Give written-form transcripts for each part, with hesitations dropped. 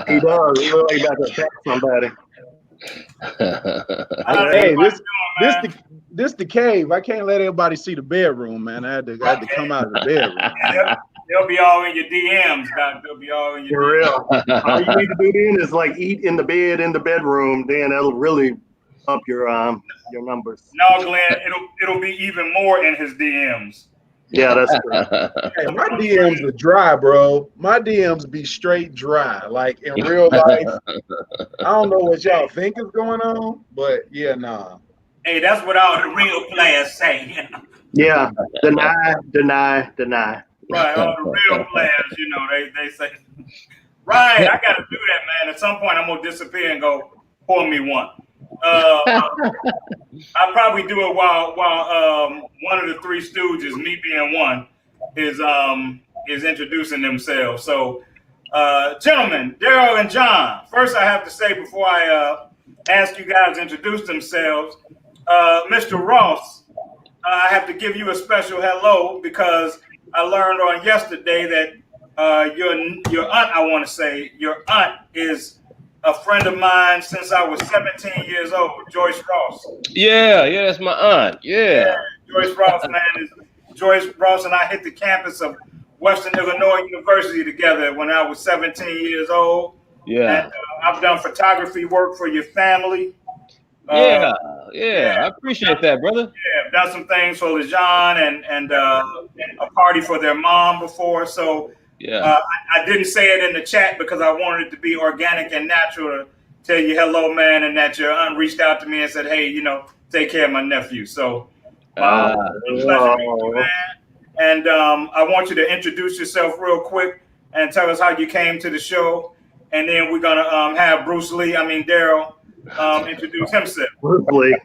He does. He look like he's about to attack somebody. Hey, this the cave. I can't let everybody see the bedroom, man. I had to come out of the bedroom. They'll be all in your DMs, Doc. They'll be all in your For real. All you need to do then is like eat in the bed in the bedroom. Then that'll really up your numbers. No, Glenn, it'll be even more in his DMs. Yeah, that's true. Hey, my DMs are dry, bro. My DMs be straight dry. Like in real life, I don't know what y'all think is going on, but yeah, nah. Hey, that's what all the real players say. Yeah, deny. Right, all the real players, they say, right, I got to do that, man. At some point, I'm going to disappear and go, pour me one. I'll probably do it while one of the three stooges, me being one, is introducing themselves. So, gentlemen, Daryl and John, first I have to say before I ask you guys to introduce themselves, Mr. Ross, I have to give you a special hello because I learned on yesterday that your aunt, I want to say, your aunt is a friend of mine since I was 17 years old, Joyce Ross. Yeah, that's my aunt. Yeah. Joyce Ross, man. Joyce Ross and I hit the campus of Western Illinois University together when I was 17 years old. Yeah. And I've done photography work for your family. Yeah. I appreciate that, brother. Yeah, I've done some things for LeJean and a party for their mom before. So yeah, I didn't say it in the chat because I wanted it to be organic and natural to tell you hello, man, and that your aunt reached out to me and said, hey, take care of my nephew. So pleasure to meet you, man. And I want you to introduce yourself real quick and tell us how you came to the show. And then we're going to have Daryl introduce himself. Bruce Lee.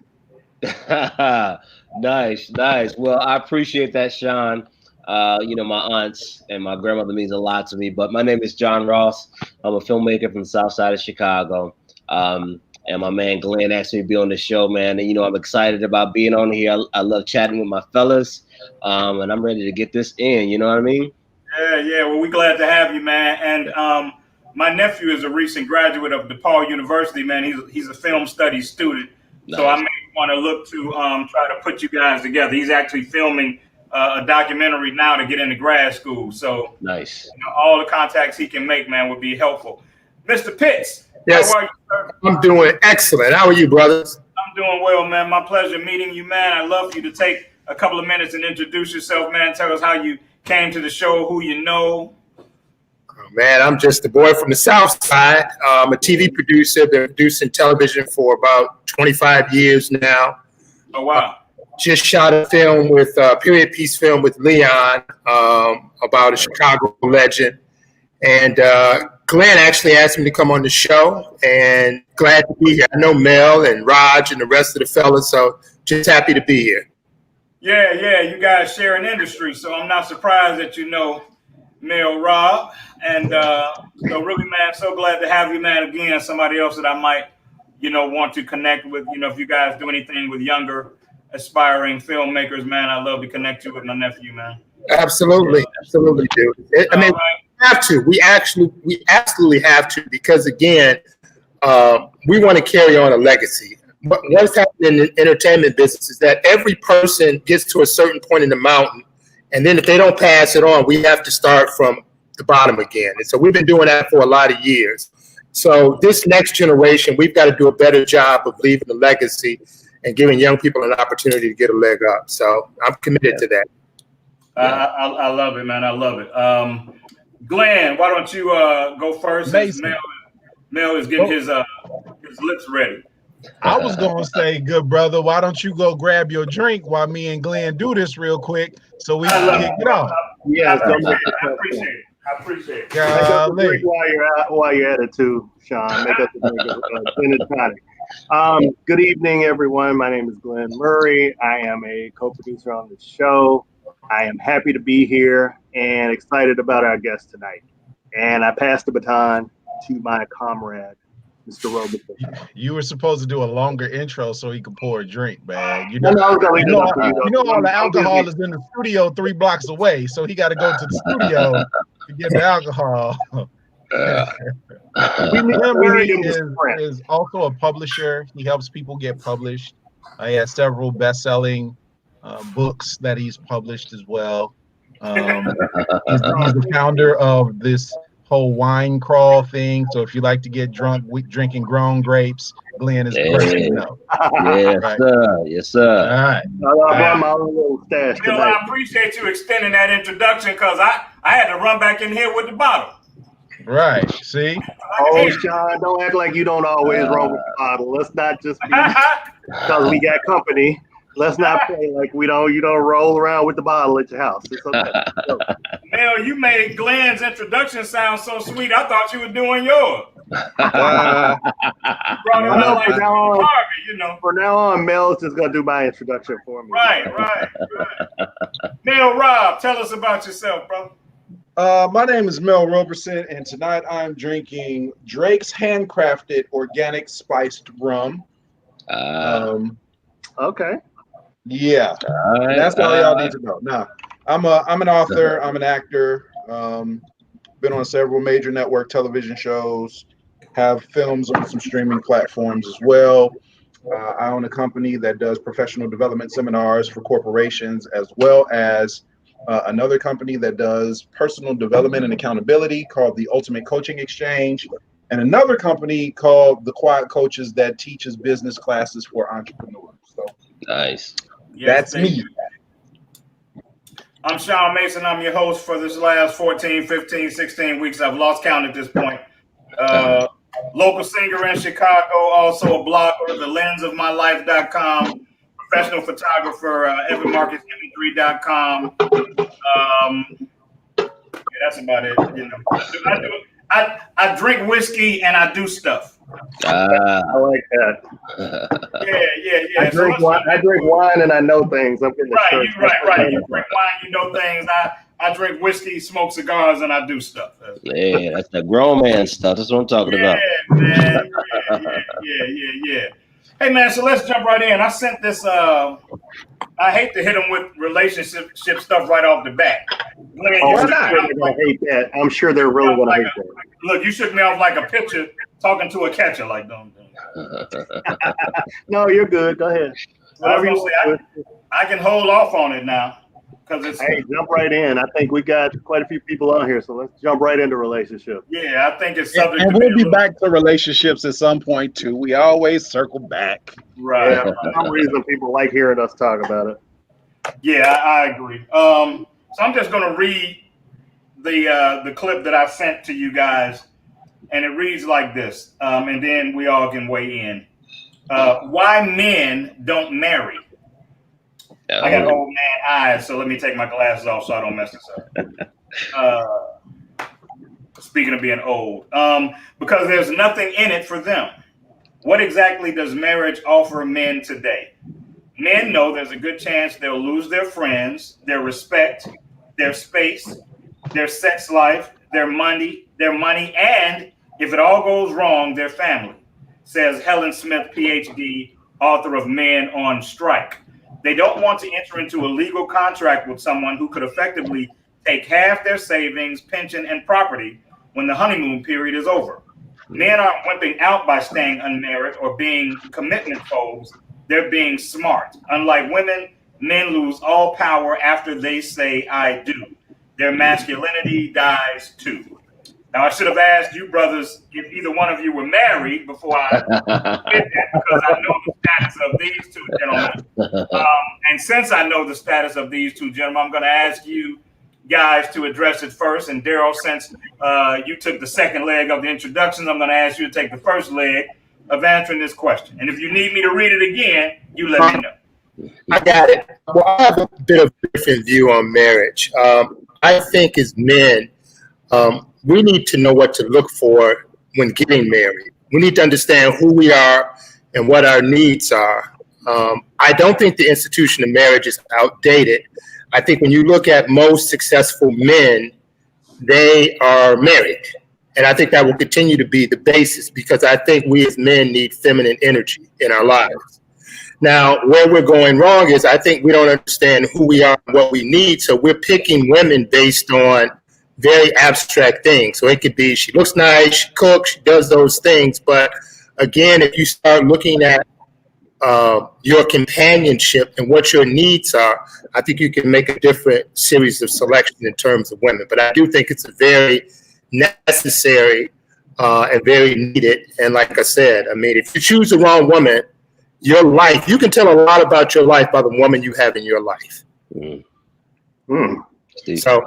Nice. Well, I appreciate that, Sean. My aunts and my grandmother means a lot to me, but my name is John Ross. I'm a filmmaker from the South Side of Chicago. And my man Glenn asked me to be on the show, man. And, I'm excited about being on here. I love chatting with my fellas. And I'm ready to get this in. You know what I mean? Yeah. Well, we're glad to have you, man. And my nephew is a recent graduate of DePaul University, man. He's a film studies student. Nice. So I may want to look to try to put you guys together. He's actually filming a documentary now to get into grad school. So nice. All the contacts he can make, man, would be helpful. Mr. Pitts. Yes, how are you, sir? I'm doing excellent. How are you, brothers? I'm doing well, man. My pleasure meeting you, man. I'd love for you to take a couple of minutes and introduce yourself, man. Tell us how you came to the show, who you know. Oh, man, I'm just a boy from the South Side. I'm a TV producer. Been producing television for about 25 years now. Oh, wow. Just shot a film with period piece film with Leon about a Chicago legend. And Glenn actually asked me to come on the show, and glad to be here. I know Mel and Raj and the rest of the fellas, so just happy to be here. Yeah, you guys share an industry, so I'm not surprised that you know Mel, Rob. And so really, man, so glad to have you, man, again, somebody else that I might, want to connect with. If you guys do anything with younger aspiring filmmakers, man, I'd love to connect you with my nephew, man. Absolutely do. We have to. We absolutely have to, because again, we want to carry on a legacy. But what's happening in the entertainment business is that every person gets to a certain point in the mountain, and then if they don't pass it on, we have to start from the bottom again. And so we've been doing that for a lot of years. So this next generation, we've got to do a better job of leaving a legacy and giving young people an opportunity to get a leg up. So I'm committed to that. I love it, man. I love it. Glenn, why don't you go first? Mel is getting his lips ready. I was going to say, good brother, why don't you go grab your drink while me and Glenn do this real quick so we can kick it off? Yeah, I appreciate it. Drink while you're at it too, Sean. Make us a drink gin and tonic. Good evening, everyone. My name is Glenn Murray. I am a co-producer on this show. I am happy to be here and excited about our guest tonight. And I pass the baton to my comrade, Mr. Robertson. You were supposed to do a longer intro so he could pour a drink, man. You know all the alcohol is in the studio 3 blocks away, so he got to go to the studio to get the alcohol. is also a publisher. He helps people get published. He has several best-selling books that he's published as well. He's the founder of this whole wine crawl thing. So if you like to get drunk drinking grown grapes, Glenn is the person to know. Yes, right. Sir. Yes, sir. All right. Bill, I appreciate you extending that introduction because I had to run back in here with the bottle. Right. See? Oh, Sean, don't act like you don't always roll with the bottle. Let's not just be because we got company. Let's not play like you don't roll around with the bottle at your house. It's okay. Mel, you made Glenn's introduction sound so sweet. I thought you were doing yours. For now on, Mel's just gonna do my introduction for me. Right. Mel Rob, tell us about yourself, brother. My name is Mel Roberson, and tonight I'm drinking Drake's handcrafted organic spiced rum. Okay. Yeah, that's all y'all need to know. Now, I'm an author. I'm an actor. Been on several major network television shows. Have films on some streaming platforms as well. I own a company that does professional development seminars for corporations, as well as another company that does personal development and accountability called the Ultimate Coaching Exchange, and another company called the Quiet Coaches that teaches business classes for entrepreneurs. So nice. That's me. I'm Sean Mason. I'm your host for this last 14, 15, 16 weeks. I've lost count at this point. Local singer in Chicago, also a blogger, thelensofmylife.com, professional photographer, evermarketsimagery.com. That's about it. You know, I drink whiskey and I do stuff. I like that. Yeah. I drink wine and I know things. I'm getting right. You drink wine, you know things. I drink whiskey, smoke cigars, and I do stuff. Yeah, that's the grown man stuff. That's what I'm talking about. Man. Yeah. Hey, man, so let's jump right in. I sent this. I hate to hit them with relationship stuff right off the bat. Glenn, I hate that. I'm sure they're really going to hate that. Look, you shook me off like a pitcher talking to a catcher. Like, don't. No, you're good. Go ahead. I can hold off on it now. Hey, jump right in. I think we got quite a few people on here, so let's jump right into relationships. Yeah, I think it's something. And we'll be back to relationships at some point too. We always circle back. Right. Yeah, for some reason, people like hearing us talk about it. Yeah, I agree. So I'm just going to read the clip that I sent to you guys, and it reads like this, and then we all can weigh in. Why men don't marry? I got old man eyes, so let me take my glasses off so I don't mess this up. Speaking of being old, because there's nothing in it for them. What exactly does marriage offer men today? Men know there's a good chance they'll lose their friends, their respect, their space, their sex life, their money, and if it all goes wrong, their family, says Helen Smith, PhD, author of Men on Strike. They don't want to enter into a legal contract with someone who could effectively take half their savings, pension, and property when the honeymoon period is over. Men aren't wimping out by staying unmarried or being commitment phobes. They're being smart. Unlike women, men lose all power after they say, I do. Their masculinity dies too. Now, I should have asked you brothers if either one of you were married before I did that, because I know the status of these two gentlemen. And since I know the status of these two gentlemen, I'm going to ask you guys to address it first. And Daryl, since you took the second leg of the introductions, I'm going to ask you to take the first leg of answering this question. And if you need me to read it again, you let me know. I got it. Well, I have a bit of a different view on marriage. I think as men, we need to know what to look for when getting married. We need to understand who we are and what our needs are. I don't think the institution of marriage is outdated. I think when you look at most successful men, they are married. And I think that will continue to be the basis, because I think we as men need feminine energy in our lives. Now, where we're going wrong is I think we don't understand who we are and what we need. So we're picking women based on very abstract things. So it could be she looks nice, she cooks, she does those things. But again, if you start looking at your companionship and what your needs are, I think you can make a different series of selection in terms of women. But I do think it's a very necessary and very needed. And like I said, I mean, if you choose the wrong woman, your life, you can tell a lot about your life by the woman you have in your life. So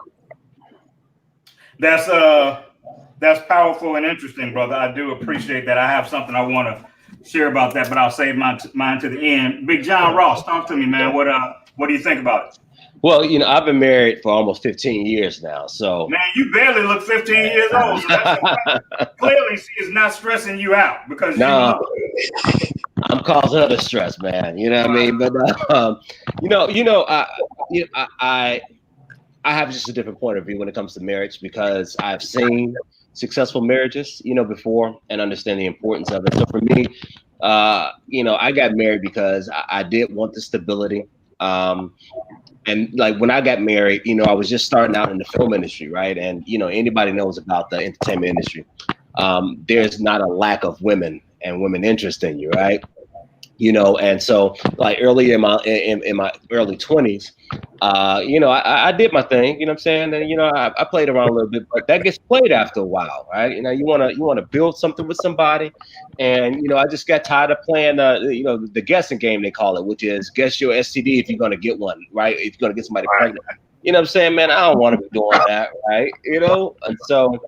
that's powerful and interesting, brother. I do appreciate that. I have something I want to share about that, but I'll save mine to the end. Big John Ross, talk to me, man. What do you think about it? Well, I've been married for almost 15 years now. So man, you barely look 15 years old. So that's clearly she is not stressing you out because I'm causing her stress, man. You know what I mean? But I have just a different point of view when it comes to marriage because I've seen successful marriages, before and understand the importance of it. So for me, I got married because I did want the stability. And like when I got married, I was just starting out in the film industry, right? And anybody knows about the entertainment industry. There's not a lack of women and women interest in you, right? And so like early in my early 20s, I did my thing, you know what I'm saying? And I played around a little bit, but that gets played after a while, right? You wanna build something with somebody, and I just got tired of playing the guessing game they call it, which is guess your STD if you're gonna get one, right? If you're gonna get somebody pregnant. You know what I'm saying, man? I don't want to be doing that, right? And so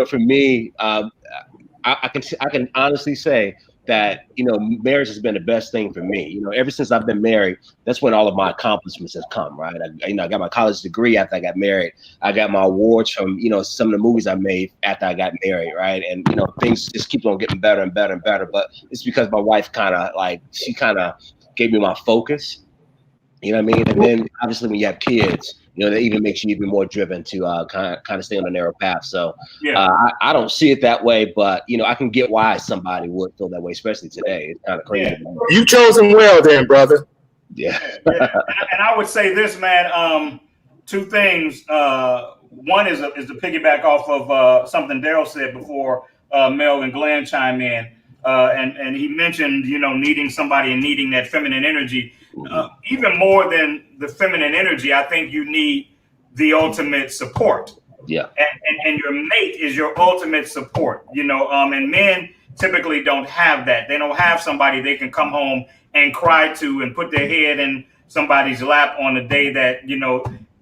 for me, I can honestly say that marriage has been the best thing for me. Ever since I've been married, that's when all of my accomplishments have come, right? I got my college degree after I got married. I got my awards from some of the movies I made after I got married, right? And things just keep on getting better and better and better. But it's because my wife kind of gave me my focus. You know what I mean? And then obviously when you have kids, that even makes you even more driven to kind of stay on a narrow path. So I don't see it that way, but I can get why somebody would feel that way, especially today. It's kind of crazy. Yeah. You chosen well, then, brother. Yeah. And I would say this, man. Two things. One is to piggyback off of something Daryl said before Mel and Glenn chime in, and he mentioned needing somebody and needing that feminine energy. Even more than the feminine energy, I think you need the ultimate support. Yeah. And your mate is your ultimate support, and men typically don't have that. They don't have somebody they can come home and cry to and put their head in somebody's lap on the day that,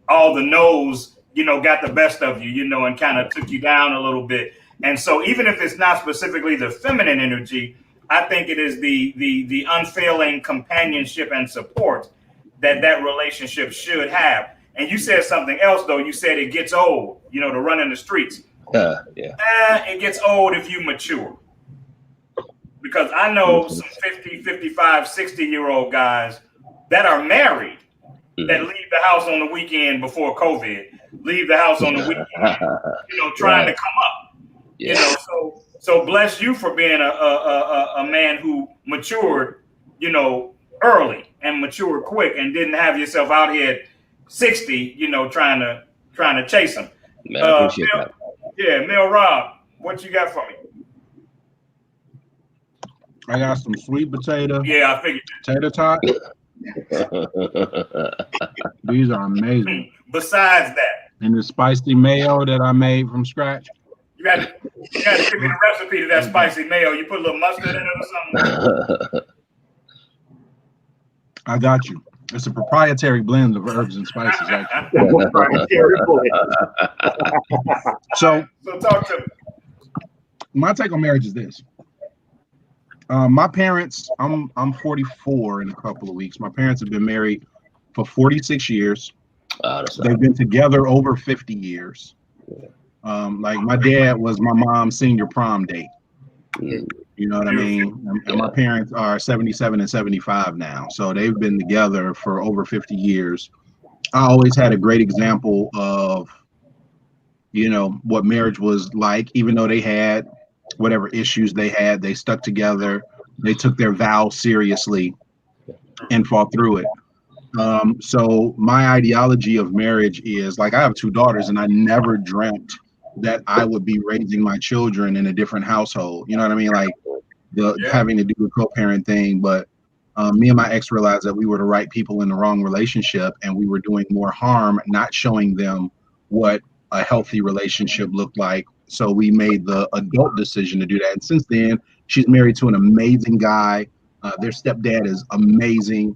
all the no's, got the best of you, and kind of took you down a little bit. And so even if it's not specifically the feminine energy, I think it is the unfailing companionship and support that relationship should have. And you said something else, though. You said it gets old, to run in the streets. It gets old if you mature. Because I know some 50, 55, 60-year-old guys that are married that leave the house on the weekend before COVID, leave the house on the weekend, trying to come up. Yeah. So bless you for being a man who matured, early and matured quick and didn't have yourself out here at 60, trying to chase them. Man, I appreciate that. Yeah, Mel Rob, what you got for me? I got some sweet potato. Yeah, I figured. Tater tot. These are amazing. Besides that, and the spicy mayo that I made from scratch. You got to give me the recipe to that spicy mayo. You put a little mustard in it or something? I got you. It's a proprietary blend of herbs and spices. So talk to me. My take on marriage is this. My parents, I'm 44 in a couple of weeks. My parents have been married for 46 years. They've been together over 50 years. Like my dad was my mom's senior prom date. You know what I mean? And my parents are 77 and 75 now. So they've been together for over 50 years. I always had a great example of, what marriage was like, even though they had whatever issues they had, they stuck together. They took their vows seriously and fought through it. So my ideology of marriage is like, I have 2 daughters, and I never dreamt that I would be raising my children in a different household. You know what I mean? Like having to do the co-parent thing. But me and my ex realized that we were the right people in the wrong relationship, and we were doing more harm, not showing them what a healthy relationship looked like. So we made the adult decision to do that. And since then, she's married to an amazing guy. Their stepdad is amazing.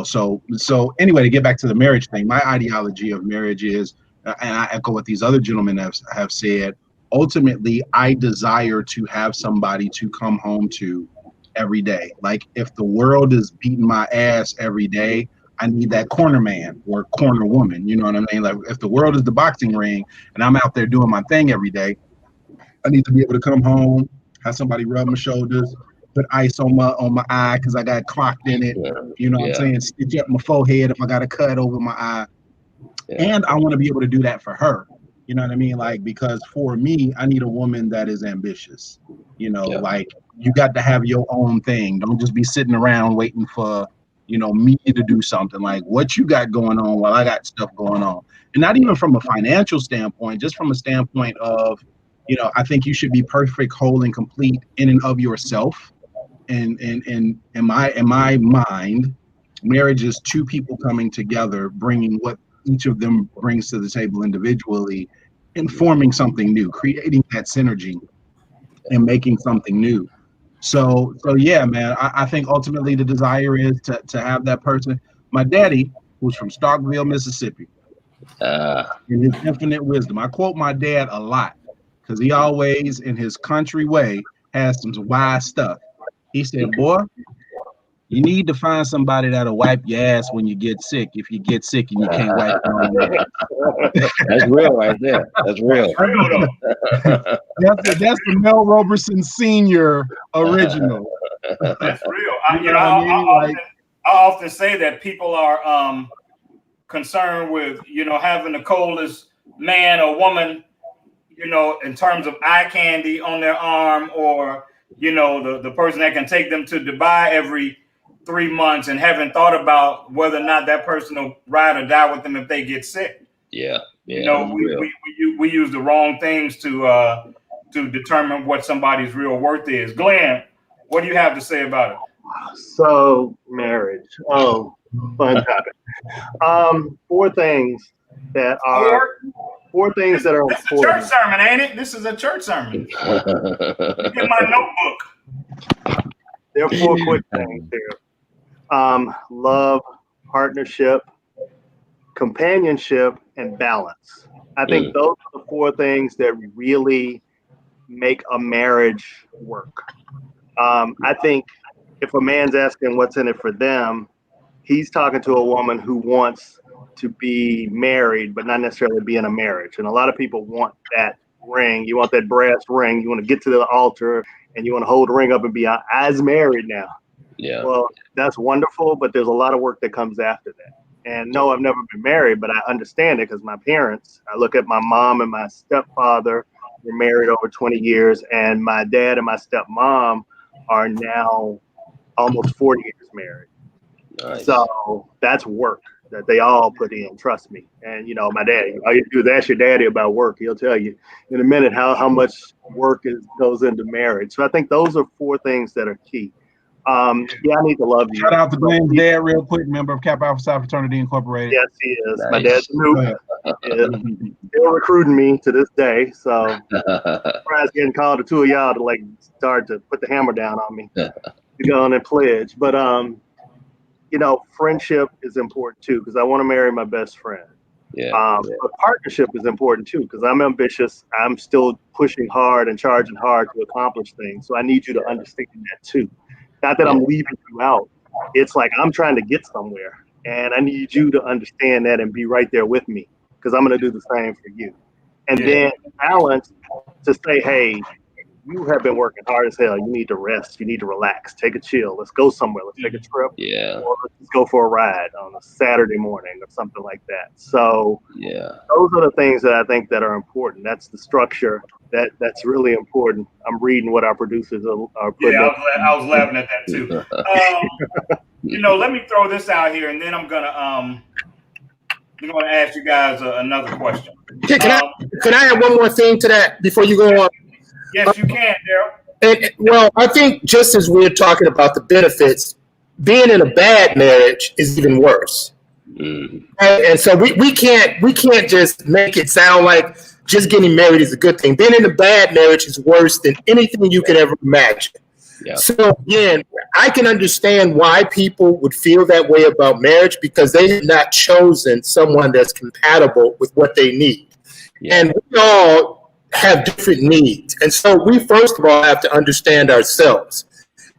So anyway, to get back to the marriage thing, my ideology of marriage is, and I echo what these other gentlemen have said, ultimately, I desire to have somebody to come home to every day. Like, if the world is beating my ass every day, I need that corner man or corner woman. You know what I mean? Like, if the world is the boxing ring and I'm out there doing my thing every day, I need to be able to come home, have somebody rub my shoulders, put ice on my eye because I got clocked in it. You know what I'm saying? Stitch up my forehead if I got a cut over my eye. And I want to be able to do that for her. You know what I mean? Like, because for me, I need a woman that is ambitious. You know, like, you got to have your own thing. Don't just be sitting around waiting for, me to do something. Like, what you got going on while I got stuff going on. And not even from a financial standpoint, just from a standpoint of, I think you should be perfect, whole, and complete in and of yourself. And in my mind, marriage is 2 people coming together, bringing what each of them brings to the table individually, and forming something new, creating that synergy and making something new. So yeah, man, I think ultimately the desire is to have that person. My daddy, who's from Starkville, Mississippi, in his infinite wisdom, I quote my dad a lot because he always, in his country way, has some wise stuff. He said, boy, you need to find somebody that'll wipe your ass when you get sick. If you get sick and you can't wipe your own ass. That's real right there. That's real. That's the Mel Roberson Sr. original. That's real. I often say that people are concerned with, having the coldest man or woman, in terms of eye candy on their arm, or, the person that can take them to Dubai every 3 months and haven't thought about whether or not that person will ride or die with them if they get sick. We use the wrong things to determine what somebody's real worth is. Glenn, what do you have to say about it? So, marriage. Oh, fun topic. 4 things that are This important. This is a church sermon, ain't it? This is a church sermon. Get my notebook. There are 4 quick things here. Love, partnership, companionship, and balance. I think those are the 4 things that really make a marriage work. I think if a man's asking what's in it for them, he's talking to a woman who wants to be married, but not necessarily be in a marriage. And a lot of people want that ring. You want that brass ring. You want to get to the altar and you want to hold the ring up and be as married now. Yeah. Well, that's wonderful, but there's a lot of work that comes after that. And no, I've never been married, but I understand it because my parents, I look at my mom and my stepfather, were married over 20 years, and my dad and my stepmom are now almost 40 years married. Nice. So that's work that they all put in, trust me. And, my daddy, all you do is ask your daddy about work. He'll tell you in a minute how much work goes into marriage. So I think those are 4 things that are key. I need to love you. Shout out to Glenn's dad real quick, member of Kappa Alpha Psi Fraternity Incorporated. Yes, he is. Nice. My dad's new. They're recruiting me to this day. So surprised getting called to 2 of y'all to start to put the hammer down on me to go on and pledge. But friendship is important too, because I want to marry my best friend. But partnership is important too, because I'm ambitious. I'm still pushing hard and charging hard to accomplish things. So I need you to understand that too. Not that I'm leaving you out. It's like I'm trying to get somewhere, and I need you to understand that and be right there with me, because I'm going to do the same for you. And then balance to say, hey, you have been working hard as hell. You need to rest. You need to relax. Take a chill. Let's go somewhere. Let's take a trip. Or let's go for a ride on a Saturday morning or something like that. So those are the things that I think that are important. That's the structure that's really important. I'm reading what our producers are putting. I was laughing at that too. let me throw this out here, and then I'm gonna ask you guys another question. Can I add one more thing to that before you go on? Yes, you can, Daryl. Well, I think just as we're talking about the benefits, being in a bad marriage is even worse. Mm-hmm. And so we can't just make it sound like just getting married is a good thing. Being in a bad marriage is worse than anything you could ever imagine. Yeah. So again, I can understand why people would feel that way about marriage because they have not chosen someone that's compatible with what they need. Yeah. And we all have different needs. And so we first of all have to understand ourselves.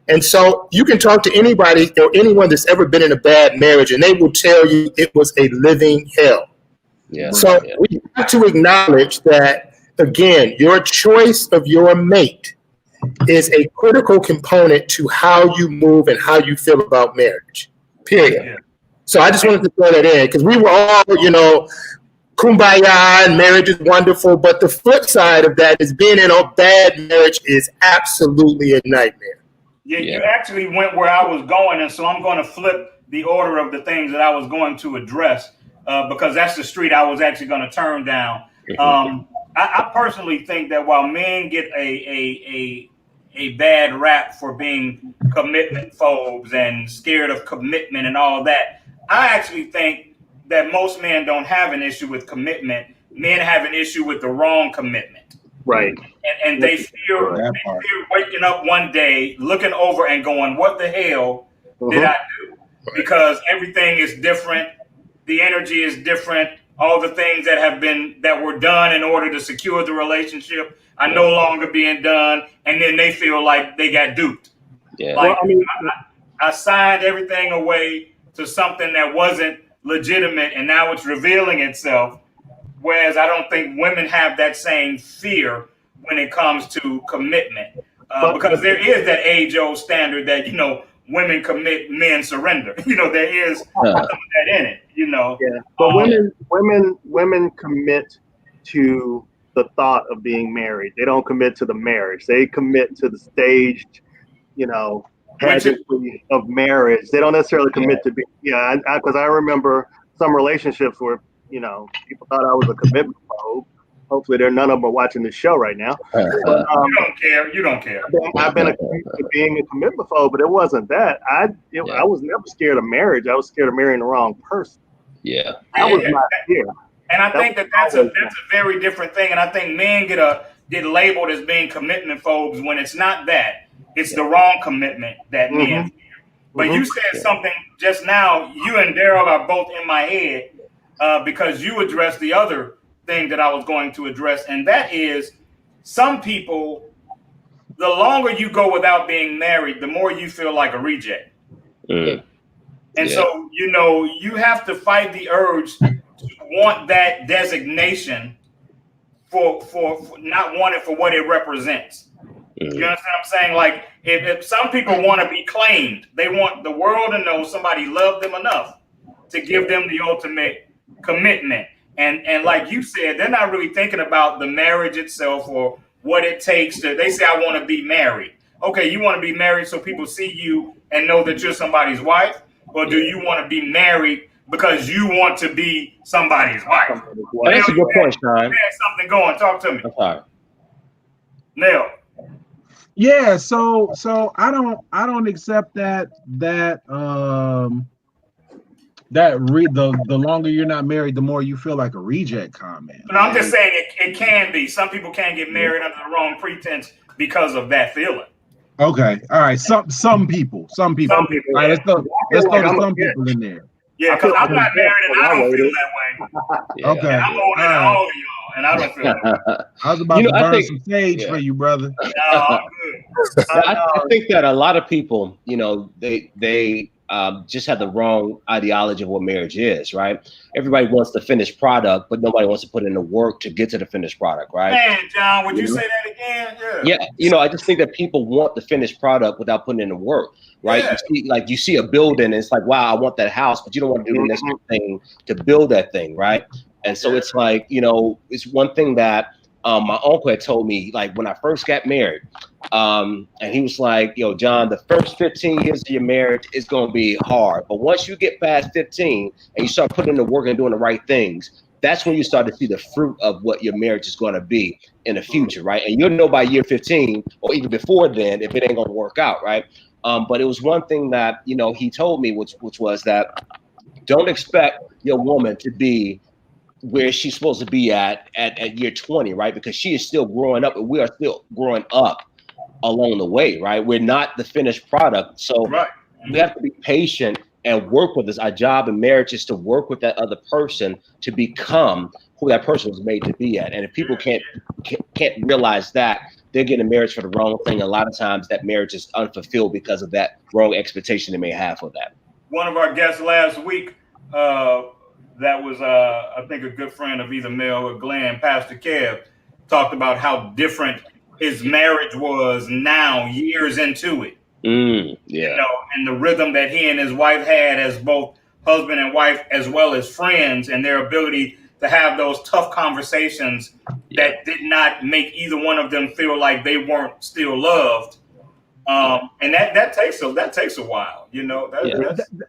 And so you can talk to anybody or anyone that's ever been in a bad marriage and they will tell you it was a living hell. Yeah. So we have to acknowledge that, again, your choice of your mate is a critical component to how you move and how you feel about marriage, period. Yeah. So I just wanted to throw that in because we were all, kumbaya and marriage is wonderful. But the flip side of that is being in a bad marriage is absolutely a nightmare. Yeah, you actually went where I was going. And so I'm going to flip the order of the things that I was going to address because that's the street I was actually going to turn down. I personally think that while men get a bad rap for being commitment phobes and scared of commitment and all that, I actually think that most men don't have an issue with commitment. Men have an issue with the wrong commitment. Right. And they fear waking up one day, looking over and going, what the hell did I do? Because everything is different. The energy is different. All the things that were done in order to secure the relationship are no longer being done. And then they feel like they got duped. Yeah. Like, I signed everything away to something that wasn't legitimate, and now it's revealing itself. Whereas I don't think women have that same fear when it comes to commitment. Because there is that age-old standard that, women commit, men surrender. There is some of that in it, Yeah. But women commit to the thought of being married. They don't commit to the marriage. They commit to the staged, pageantry of marriage. They don't necessarily commit to being, because I remember some relationships where, people thought I was a commitment phobe. Hopefully, none of them are watching this show right now. You don't care. I've been accused of being a commitment phobe, but it wasn't that. I was never scared of marriage. I was scared of marrying the wrong person. Yeah, that was my fear. And I think that's a very different thing. And I think men get labeled as being commitment phobes when it's not that. It's the wrong commitment that men fear. But you said something just now. You and Daryl are both in my head because you addressed the other thing that I was going to address, and that is some people, the longer you go without being married, the more you feel like a reject. And so, you have to fight the urge to want that designation for not want it for what it represents. You understand what I'm saying? Like if some people want to be claimed, they want the world to know somebody loved them enough to give them the ultimate commitment. And like you said, they're not really thinking about the marriage itself or what it takes to, they say, I want to be married. Okay, you want to be married so people see you and know that you're somebody's wife? Or do you want to be married because you want to be somebody's wife? That's a good point, Sean. You had something going. Talk to me. I'm sorry. Neil. Yeah, so I don't accept the longer you're not married, the more you feel like a reject comment. But I'm just saying it can be. Some people can't get married under the wrong pretense because of that feeling. Okay, all right. Some people. All right, let's throw some people in there. Yeah, because I'm not married and I don't feel that way. Okay, and I'm older than all of y'all, and I don't feel that way. I was about to burn some sage for you, brother. No, I'm good. I think that a lot of people, they just have the wrong ideology of what marriage is, right? Everybody wants the finished product, but nobody wants to put in the work to get to the finished product, right? Man, John, would you say that again? Yeah, I just think that people want the finished product without putting in the work, right? Yeah. You see a building, and it's like, wow, I want that house, but you don't want to do the next thing to build that thing, right? And so it's like, it's one thing that my uncle had told me, like when I first got married, And he was like, yo, John, the first 15 years of your marriage is going to be hard. But once you get past 15 and you start putting in the work and doing the right things, that's when you start to see the fruit of what your marriage is going to be in the future, right? And you'll know by year 15 or even before then if it ain't going to work out, right? But it was one thing that, you know, he told me, which was that don't expect your woman to be where she's supposed to be at year 20, right? Because she is still growing up and we are still growing up along the way, right? We're not the finished product. So we have to be patient and work with this. Our job in marriage is to work with that other person to become who that person was made to be at. And if people can't realize that, they're getting married for the wrong thing. A lot of times that marriage is unfulfilled because of that wrong expectation they may have for that. One of our guests last week, that was, I think, a good friend of either Mel or Glenn, Pastor Kev, talked about how different his marriage was now, years into it. You know, and the rhythm that he and his wife had as both husband and wife, as well as friends, and their ability to have those tough conversations that did not make either one of them feel like they weren't still loved. And that takes a while, you know.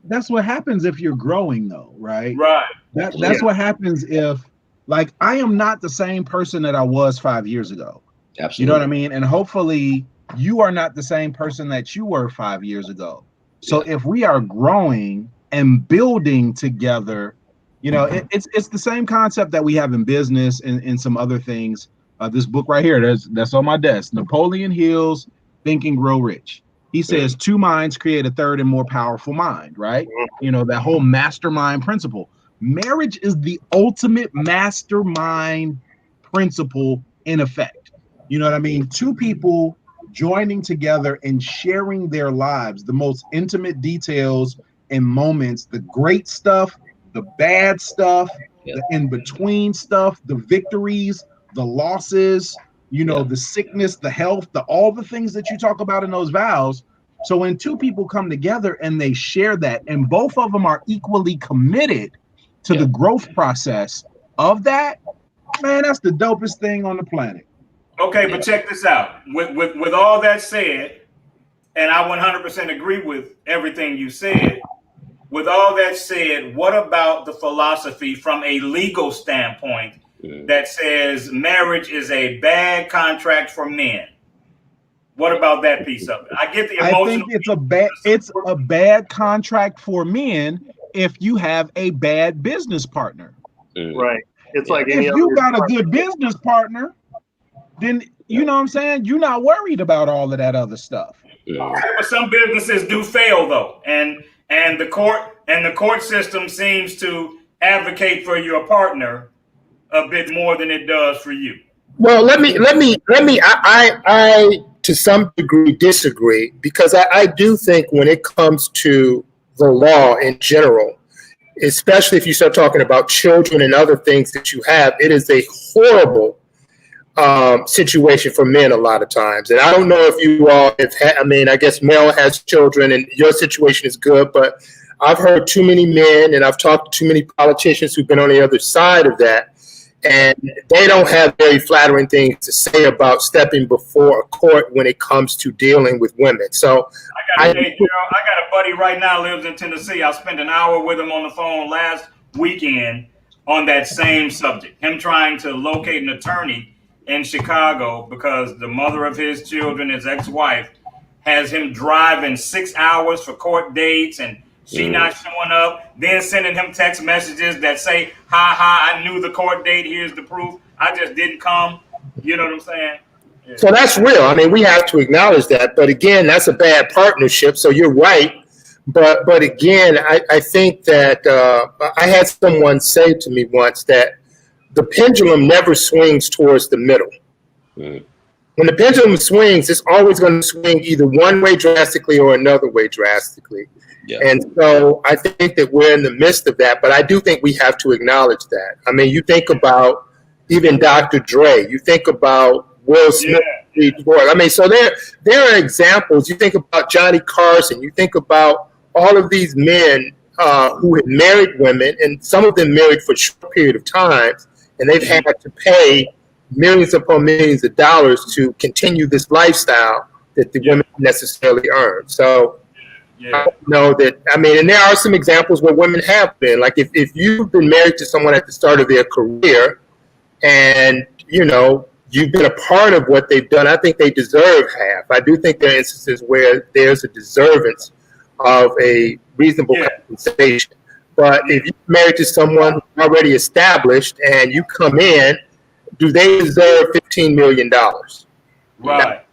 That's what happens if you're growing, though, right? Right. That's what happens if, like, I am not the same person that I was 5 years ago. Absolutely. You know what I mean? And hopefully you are not the same person that you were 5 years ago. So if we are growing and building together, you know, it's the same concept that we have in business and some other things. This book right here, that's on my desk, Napoleon Hill's Think and Grow Rich. He says 2 minds create a third and more powerful mind, right? You know, that whole mastermind principle. Marriage is the ultimate mastermind principle in effect. You know what I mean? 2 people joining together and sharing their lives, the most intimate details and moments, the great stuff, the bad stuff, the in-between stuff, the victories, the losses, you know, the sickness, the health, all the things that you talk about in those vows. So when 2 people come together and they share that, and both of them are equally committed to the growth process of that, man, that's the dopest thing on the planet. Okay, but check this out. With all that said, and I 100% agree with everything you said. With all that said, what about the philosophy from a legal standpoint that says marriage is a bad contract for men? What about that piece of it? I get the emotional. I think it's a bad contract for men if you have a bad business partner. Right. It's like if you got a good business partner, then you know what I'm saying, you're not worried about all of that other stuff. But some businesses do fail though, and the court system seems to advocate for your partner a bit more than it does for you. Well, let me. I to some degree disagree, because I do think when it comes to the law in general, especially if you start talking about children and other things that you have, it is a horrible situation for men a lot of times. And I don't know if you all have had, I mean, I guess Mel has children and your situation is good, but I've heard too many men and I've talked to too many politicians who've been on the other side of that, and they don't have very flattering things to say about stepping before a court when it comes to dealing with women. So I got a buddy right now lives in Tennessee. I spent an hour with him on the phone last weekend on that same subject, him trying to locate an attorney in Chicago because the mother of his children, his ex-wife, has him driving 6 hours for court dates, and she not showing up, then sending him text messages that say, I knew the court date, here's the proof, I just didn't come. You know what I'm saying? Yeah. So that's real. I mean, we have to acknowledge that. But again, that's a bad partnership. So you're right. But again, I think that I had someone say to me once that the pendulum never swings towards the middle. When the pendulum swings, it's always going to swing either one way drastically or another way drastically. Yeah. And so I think that we're in the midst of that, but I do think we have to acknowledge that. I mean, you think about even Dr. Dre, you think about Will Smith. Yeah. I mean, so there are examples. You think about Johnny Carson, you think about all of these men who had married women, and some of them married for a short period of time, and they've had to pay millions upon millions of dollars to continue this lifestyle that the women necessarily earn. So I know that, I mean, and there are some examples where women have been, like if you've been married to someone at the start of their career and, you know, you've been a part of what they've done, I think they deserve half. I do think there are instances where there's a deservance of a reasonable compensation. But if you're married to someone already established and you come in, do they deserve $15 million? Right.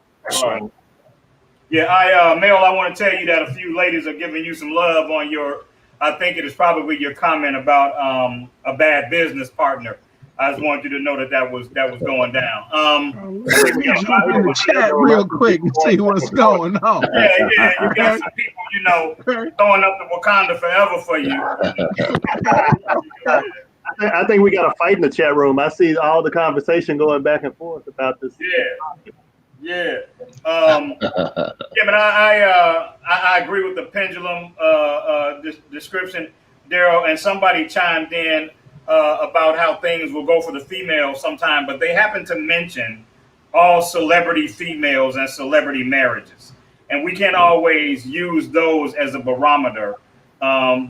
Yeah, Mel, I want to tell you that a few ladies are giving you some love on your, I think it is probably your comment about a bad business partner. I just wanted you to know that was going down. Let me jump in the chat real quick and see what's going on. Yeah, you got some people, you know, throwing up the Wakanda forever for you. I think we got a fight in the chat room. I see all the conversation going back and forth about this. Yeah. But I agree with the pendulum description, Daryl, and somebody chimed in about how things will go for the females sometime, but they happen to mention all celebrity females and celebrity marriages. And we can't always use those as a barometer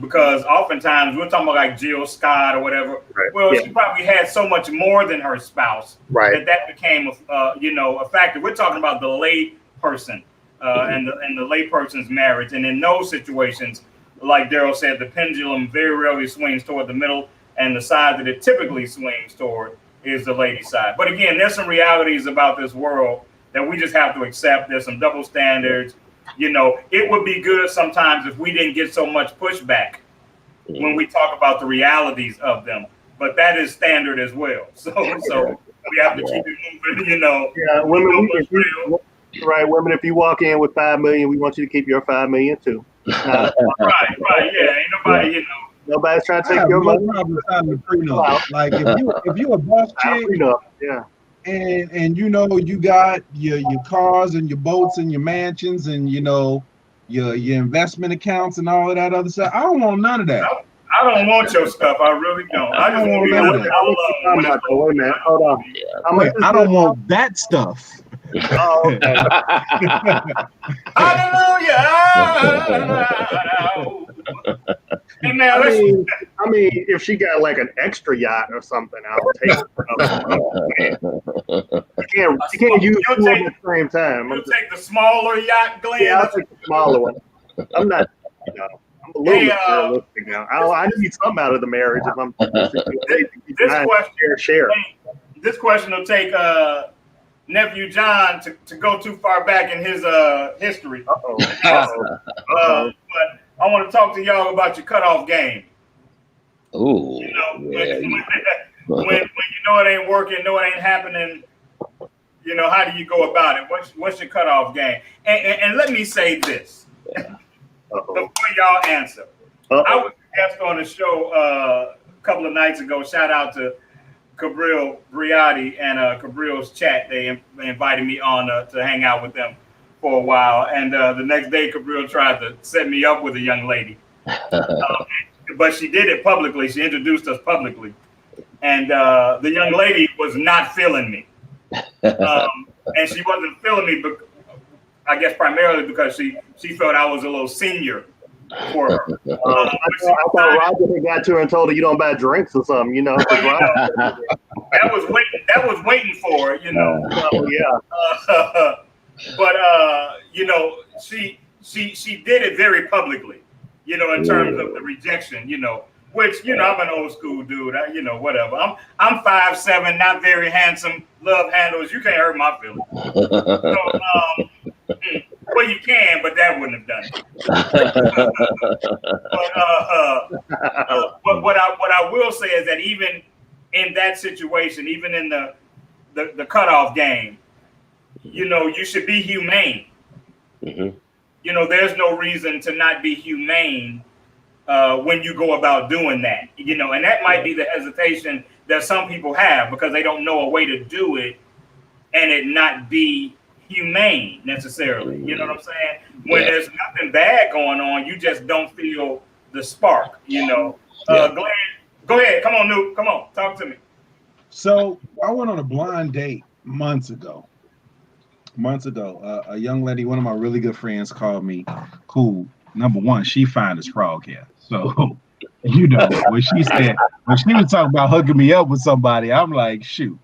because oftentimes we're talking about like Jill Scott or whatever. Right. Well, she probably had so much more than her spouse that became a factor. We're talking about the lay person and the lay person's marriage. And in those situations, like Daryl said, the pendulum very rarely swings toward the middle, and the side that it typically swings toward is the lady side. But again, there's some realities about this world that we just have to accept. There's some double standards. You know, it would be good sometimes if we didn't get so much pushback when we talk about the realities of them. But that is standard as well. So we have to keep it moving, you know. Yeah, women, women, if you walk in with $5 million, we want you to keep your $5 million too. Right, yeah. Ain't nobody, you know. Nobody's trying to take your money. Like if you a boss chick, and you know you got your cars and your boats and your mansions and you know your investment accounts and all of that other stuff. I don't want none of that. I don't want your stuff. I really don't. I just want to be wait a minute. Hold on. I don't want that stuff. Oh, okay. Hallelujah. Hey, man, I mean, if she got like an extra yacht or something, I'll take it. You can't use two at the same time. You'll take the smaller yacht, Glenn? Yeah, I'll take the smaller one. I'm not, you know, I'm a little materialistic now. I need something out of the marriage if I'm This question will take nephew John to go too far back in his history. But I want to talk to y'all about your cutoff game. Ooh, you know, when you know it ain't working, know it ain't happening, you know, how do you go about it? What's your cutoff game? And let me say this before y'all answer. I was a guest on a show a couple of nights ago. Shout out to Cabril Briati and Cabril's chat. They invited me on to hang out with them for a while, and the next day Cabril tried to set me up with a young lady, but she did it publicly. She introduced us publicly, and the young lady was not feeling me, and she wasn't feeling me, but I guess primarily because she felt I was a little senior for her. I thought Roger had got to her and told her you don't buy drinks or something, you know. that was waiting for her, you know. But you know, she did it very publicly, you know, in terms of the rejection, you know, which, you know, I'm an old school dude, you know, whatever. I'm 5'7", not very handsome, love handles. You can't hurt my feelings. So, well, you can, but that wouldn't have done it. But what I will say is that even in that situation, even in the cutoff game, you know, you should be humane. Mm-hmm. You know, there's no reason to not be humane when you go about doing that. You know, and that might be the hesitation that some people have because they don't know a way to do it and it not be humane necessarily. You know what I'm saying? When there's nothing bad going on, you just don't feel the spark. You know, Glenn, go ahead. Come on, Nuke. Come on, talk to me. So I went on a blind date months ago. A young lady, one of my really good friends, called me. Cool. Number one, she fine as frog hair. So, you know, when she was talking about hooking me up with somebody, I'm like, shoot.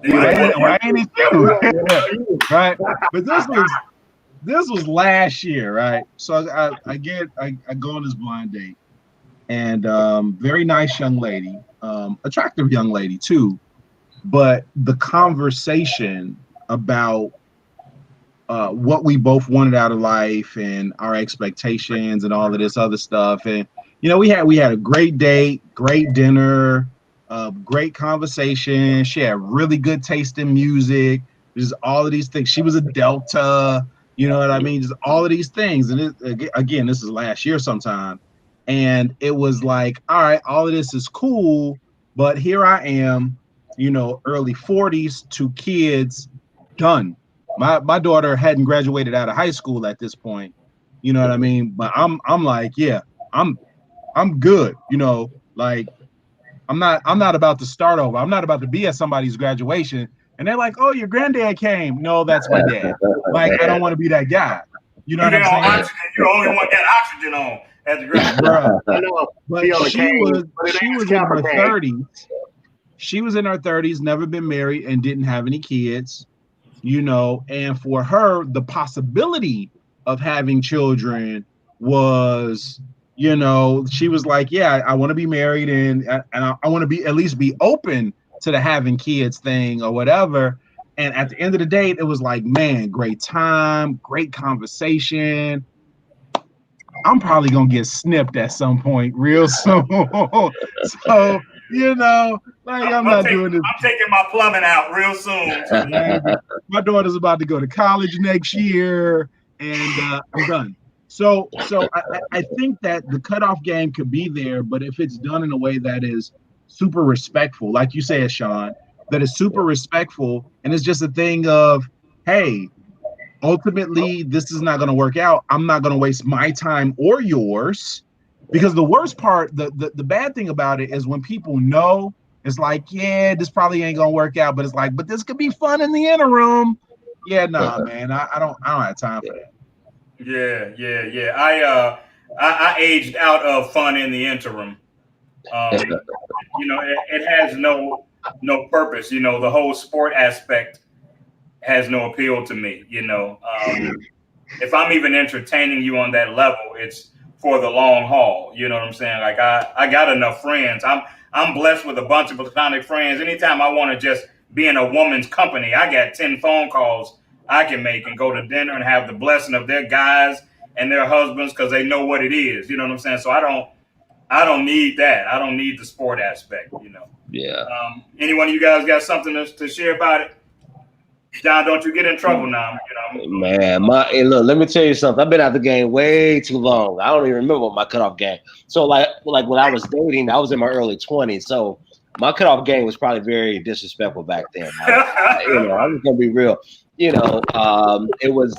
Why ain't it you? Right? But this was last year, right? So I go on this blind date, and very nice young lady, attractive young lady too, but the conversation about what we both wanted out of life and our expectations and all of this other stuff, and you know, we had a great date, great dinner, great conversation. She had really good taste in music. Just all of these things. She was a Delta, you know what I mean? Just all of these things. And again, this is last year sometime. And it was like, all right, all of this is cool, but here I am, you know, early 40s, 2 kids, done. My daughter hadn't graduated out of high school at this point, you know what I mean? But I'm like, yeah, I'm good, you know, like I'm not about to start over. I'm not about to be at somebody's graduation and they're like, oh, your granddad came. No, that's my dad. Like, I don't want to be that guy. You know what I'm saying? Oxygen. You only want that oxygen on at the graduation. I know. But she was in her 30s. She was in her 30s, never been married and didn't have any kids, you know, and for her, the possibility of having children was, you know, she was like, yeah, I want to be married and I want to be at least be open to the having kids thing or whatever. And at the end of the day, it was like, man, great time, great conversation. I'm probably gonna get snipped at some point real soon. So, you know, like I'm not doing this. I'm taking my plumbing out real soon. My daughter's about to go to college next year, and I'm done. So I think that the cutoff game could be there, but if it's done in a way that is super respectful, like you said, Sean, that is super respectful, and it's just a thing of, hey, ultimately, this is not going to work out. I'm not going to waste my time or yours, because the worst part, the bad thing about it is when people know, it's like, yeah, this probably ain't going to work out, but it's like, but this could be fun in the interim. Yeah, nah, man, I don't have time for that. Yeah. I aged out of fun in the interim. You know, it has no purpose. You know, the whole sport aspect has no appeal to me. You know, if I'm even entertaining you on that level, it's for the long haul. You know what I'm saying? Like I got enough friends. I'm blessed with a bunch of platonic friends. Anytime I want to just be in a woman's company, I got 10 phone calls I can make and go to dinner and have the blessing of their guys and their husbands because they know what it is. You know what I'm saying? So I don't need that. I don't need the sport aspect, you know. Yeah. Any one of you guys got something to share about it? John, don't you get in trouble now. You know? Man, look, let me tell you something. I've been out the game way too long. I don't even remember my cutoff game. So like when I was dating, I was in my early 20s. So my cutoff game was probably very disrespectful back then. I'm just gonna be real. You know, it was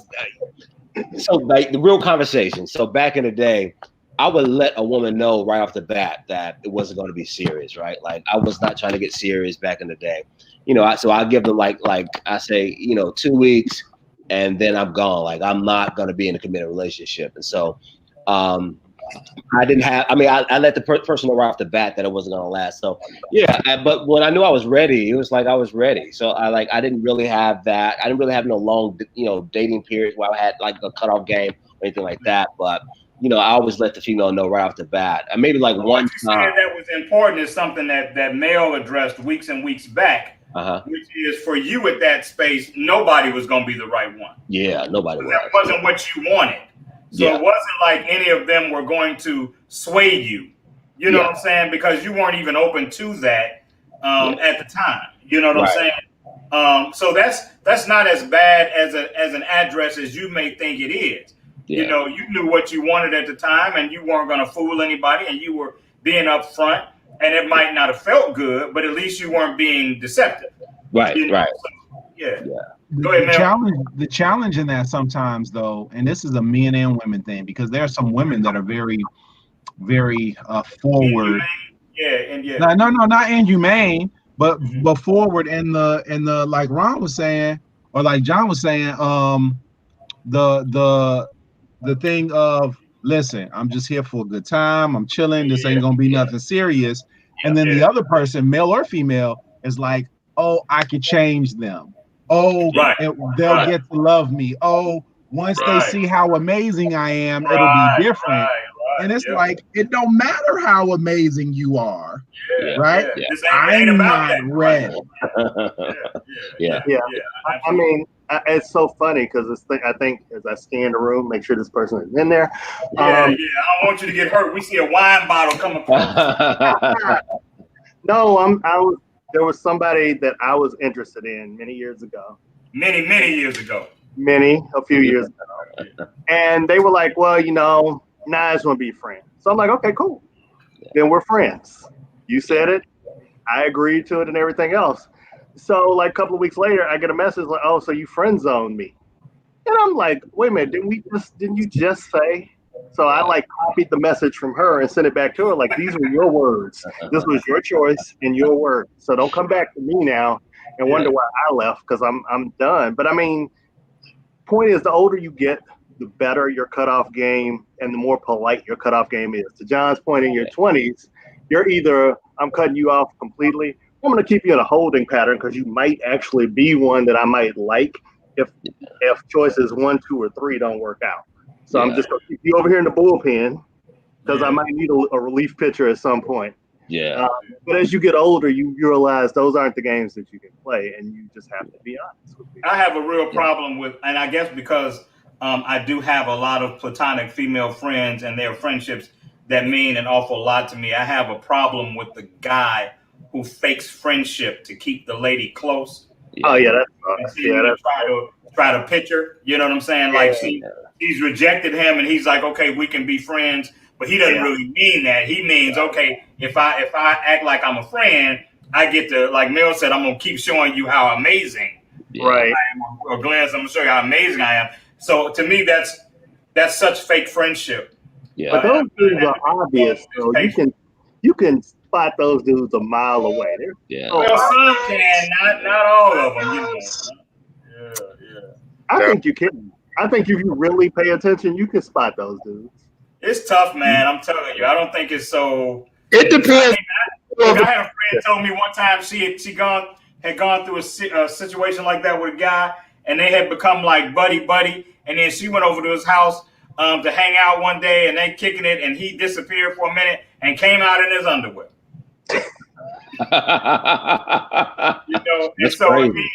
so like the real conversation. So back in the day, I would let a woman know right off the bat that it wasn't going to be serious, right? Like I was not trying to get serious back in the day. You know, so I give them like I say, you know, 2 weeks and then I'm gone. Like I'm not going to be in a committed relationship. And so I let the person know right off the bat that it wasn't going to last. So yeah, but when I knew I was ready, it was like I was ready. So I didn't really have that. I didn't really have no long, you know, dating period where I had like a cutoff game or anything like that. But you know, I always let the female know right off the bat. And maybe like one time. That was important is something that Mel addressed weeks and weeks back. Which is for you at that space, nobody was going to be the right one. Yeah, nobody was. That wasn't what you wanted. So it wasn't like any of them were going to sway you. You know what I'm saying? Because you weren't even open to that at the time. You know what I'm saying? So that's not as bad as an address as you may think it is. Yeah. You know, you knew what you wanted at the time and you weren't going to fool anybody and you were being upfront. And it might not have felt good, but at least you weren't being deceptive. Right, you know? right. So, yeah. Go ahead, the challenge in that sometimes, though, and this is a men and women thing, because there are some women that are very, very forward. Inhumane? Yeah. No, not inhumane, But forward in the like Ron was saying, or like John was saying, the thing of, listen, I'm just here for a good time. I'm chilling. This ain't gonna be nothing serious. And then the other person, male or female, is like, oh, I could change them. Oh, they'll get to love me. Oh, once they see how amazing I am, it'll be different. And it's like, it don't matter how amazing you are, right? Yeah. I'm not ready. I mean, it's so funny because I think as I scan the room, make sure this person is in there. I don't want you to get hurt. We see a wine bottle coming across. No, there was somebody that I was interested in many years ago. Many years ago. A few years ago. And they were like, well, I just want to be friends. So I'm like, okay, cool. Then we're friends. You said it. I agreed to it and everything else. So like a couple of weeks later, I get a message like, oh, so you friend zoned me. And I'm like, wait a minute, didn't you just say? So I like copied the message from her and sent it back to her. Like, these were your words. This was your choice and your word. So don't come back to me now and wonder why I left, because I'm done. But I mean, point is, the older you get, the better your cutoff game and the more polite your cutoff game is. To John's point, in your 20s, you're either, I'm cutting you off completely, I'm going to keep you in a holding pattern because you might actually be one that I might like if choices 1, 2, or 3 don't work out. So I'm just going to keep you over here in the bullpen because I might need a relief pitcher at some point. But as you get older, you realize those aren't the games that you can play, and you just have to be honest with people. I have a real problem with, and I guess because I do have a lot of platonic female friends and their friendships that mean an awful lot to me. I have a problem with the guy who fakes friendship to keep the lady close. Oh yeah, that's try to picture. You know what I'm saying? Like she's rejected him, and he's like, okay, we can be friends, but he doesn't really mean that. He means, okay, if I act like I'm a friend, I get to, like Mel said, I'm gonna keep showing you how amazing I am, or Glenn, I'm gonna show you how amazing I am. So to me, that's such fake friendship. But those things are obvious, though. You can spot those dudes a mile away. Well, some can, not all of them. I think you can. I think if you really pay attention, you can spot those dudes. It's tough, man. I'm telling you. I don't think it's so. It depends. I had a friend told me one time she had gone through a situation like that with a guy, and they had become like buddy, and then she went over to his house to hang out one day, and they kicking it, and he disappeared for a minute and came out in his underwear. That's so crazy.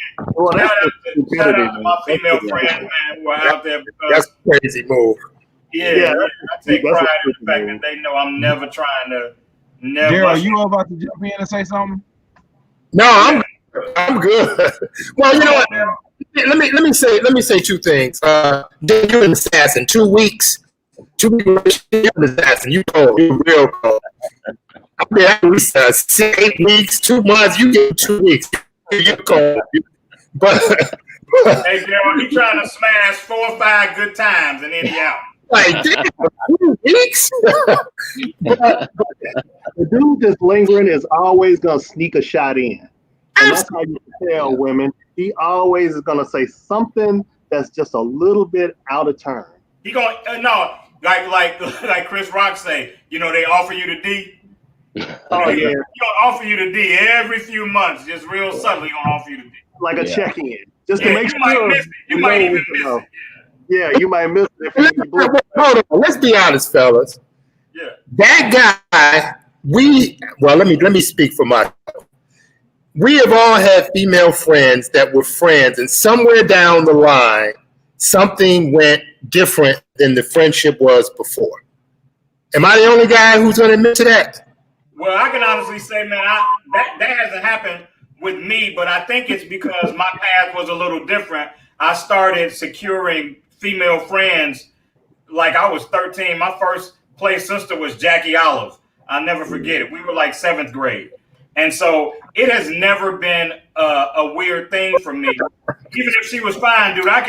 Shout out to my female friends, man, who are out there. That's a crazy move. I take pride in the fact that they know I'm never trying to. Daryl, are you about to jump in and say something? No, I'm good. Well, you know what? Let me say two things. You're an assassin. 2 weeks. 2 weeks. You're an assassin. You're real cold. I mean, at least 8 weeks, 2 months. You get 2 weeks. You're cold. But hey, Daryl, he trying to smash 4 or 5 good times and then he out. Like, damn, 2 weeks. but the dude that's lingering is always gonna sneak a shot in. And that's how you tell women. He always is gonna say something that's just a little bit out of turn. He going no, like Chris Rock say, they offer you the D. Oh yeah, he gonna offer you the D every few months, just real subtly. He gonna offer you the D, like a check-in, just to make sure. Might miss it. You might even miss it. Yeah, you might miss it. Hold on, let's be honest, fellas. Yeah, that guy. Let me speak for myself. We have all had female friends that were friends, and somewhere down the line, something went different than the friendship was before. Am I the only guy who's going to admit to that? Well, I can honestly say, man, that hasn't happened with me, but I think it's because my path was a little different. I started securing female friends like I was 13. My first play sister was Jackie Olive. I'll never forget it. We were like 7th grade. And so it has never been a weird thing for me. Even if she was fine, dude, I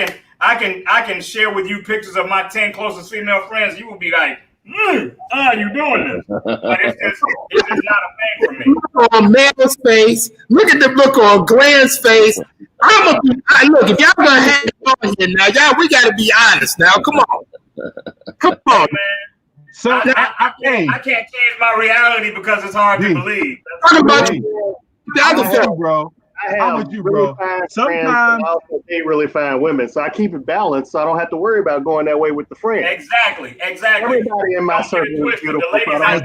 can share with you pictures of my 10 closest female friends. You will be like, You doing this? But it's just not a thing for me. Look on Mel's face. Look at the look on Glenn's face. Look, if y'all gonna hang on here now, y'all, we gotta be honest now. Come on. Come on. Hey, man. So I can't change my reality because it's hard to believe. Talk about the other I'm with you, bro. I have I'm with you, bro. Sometimes I also date really fine women, so I keep it balanced, so I don't have to worry about going that way with the friends. Exactly. Everybody in my circle is beautiful. I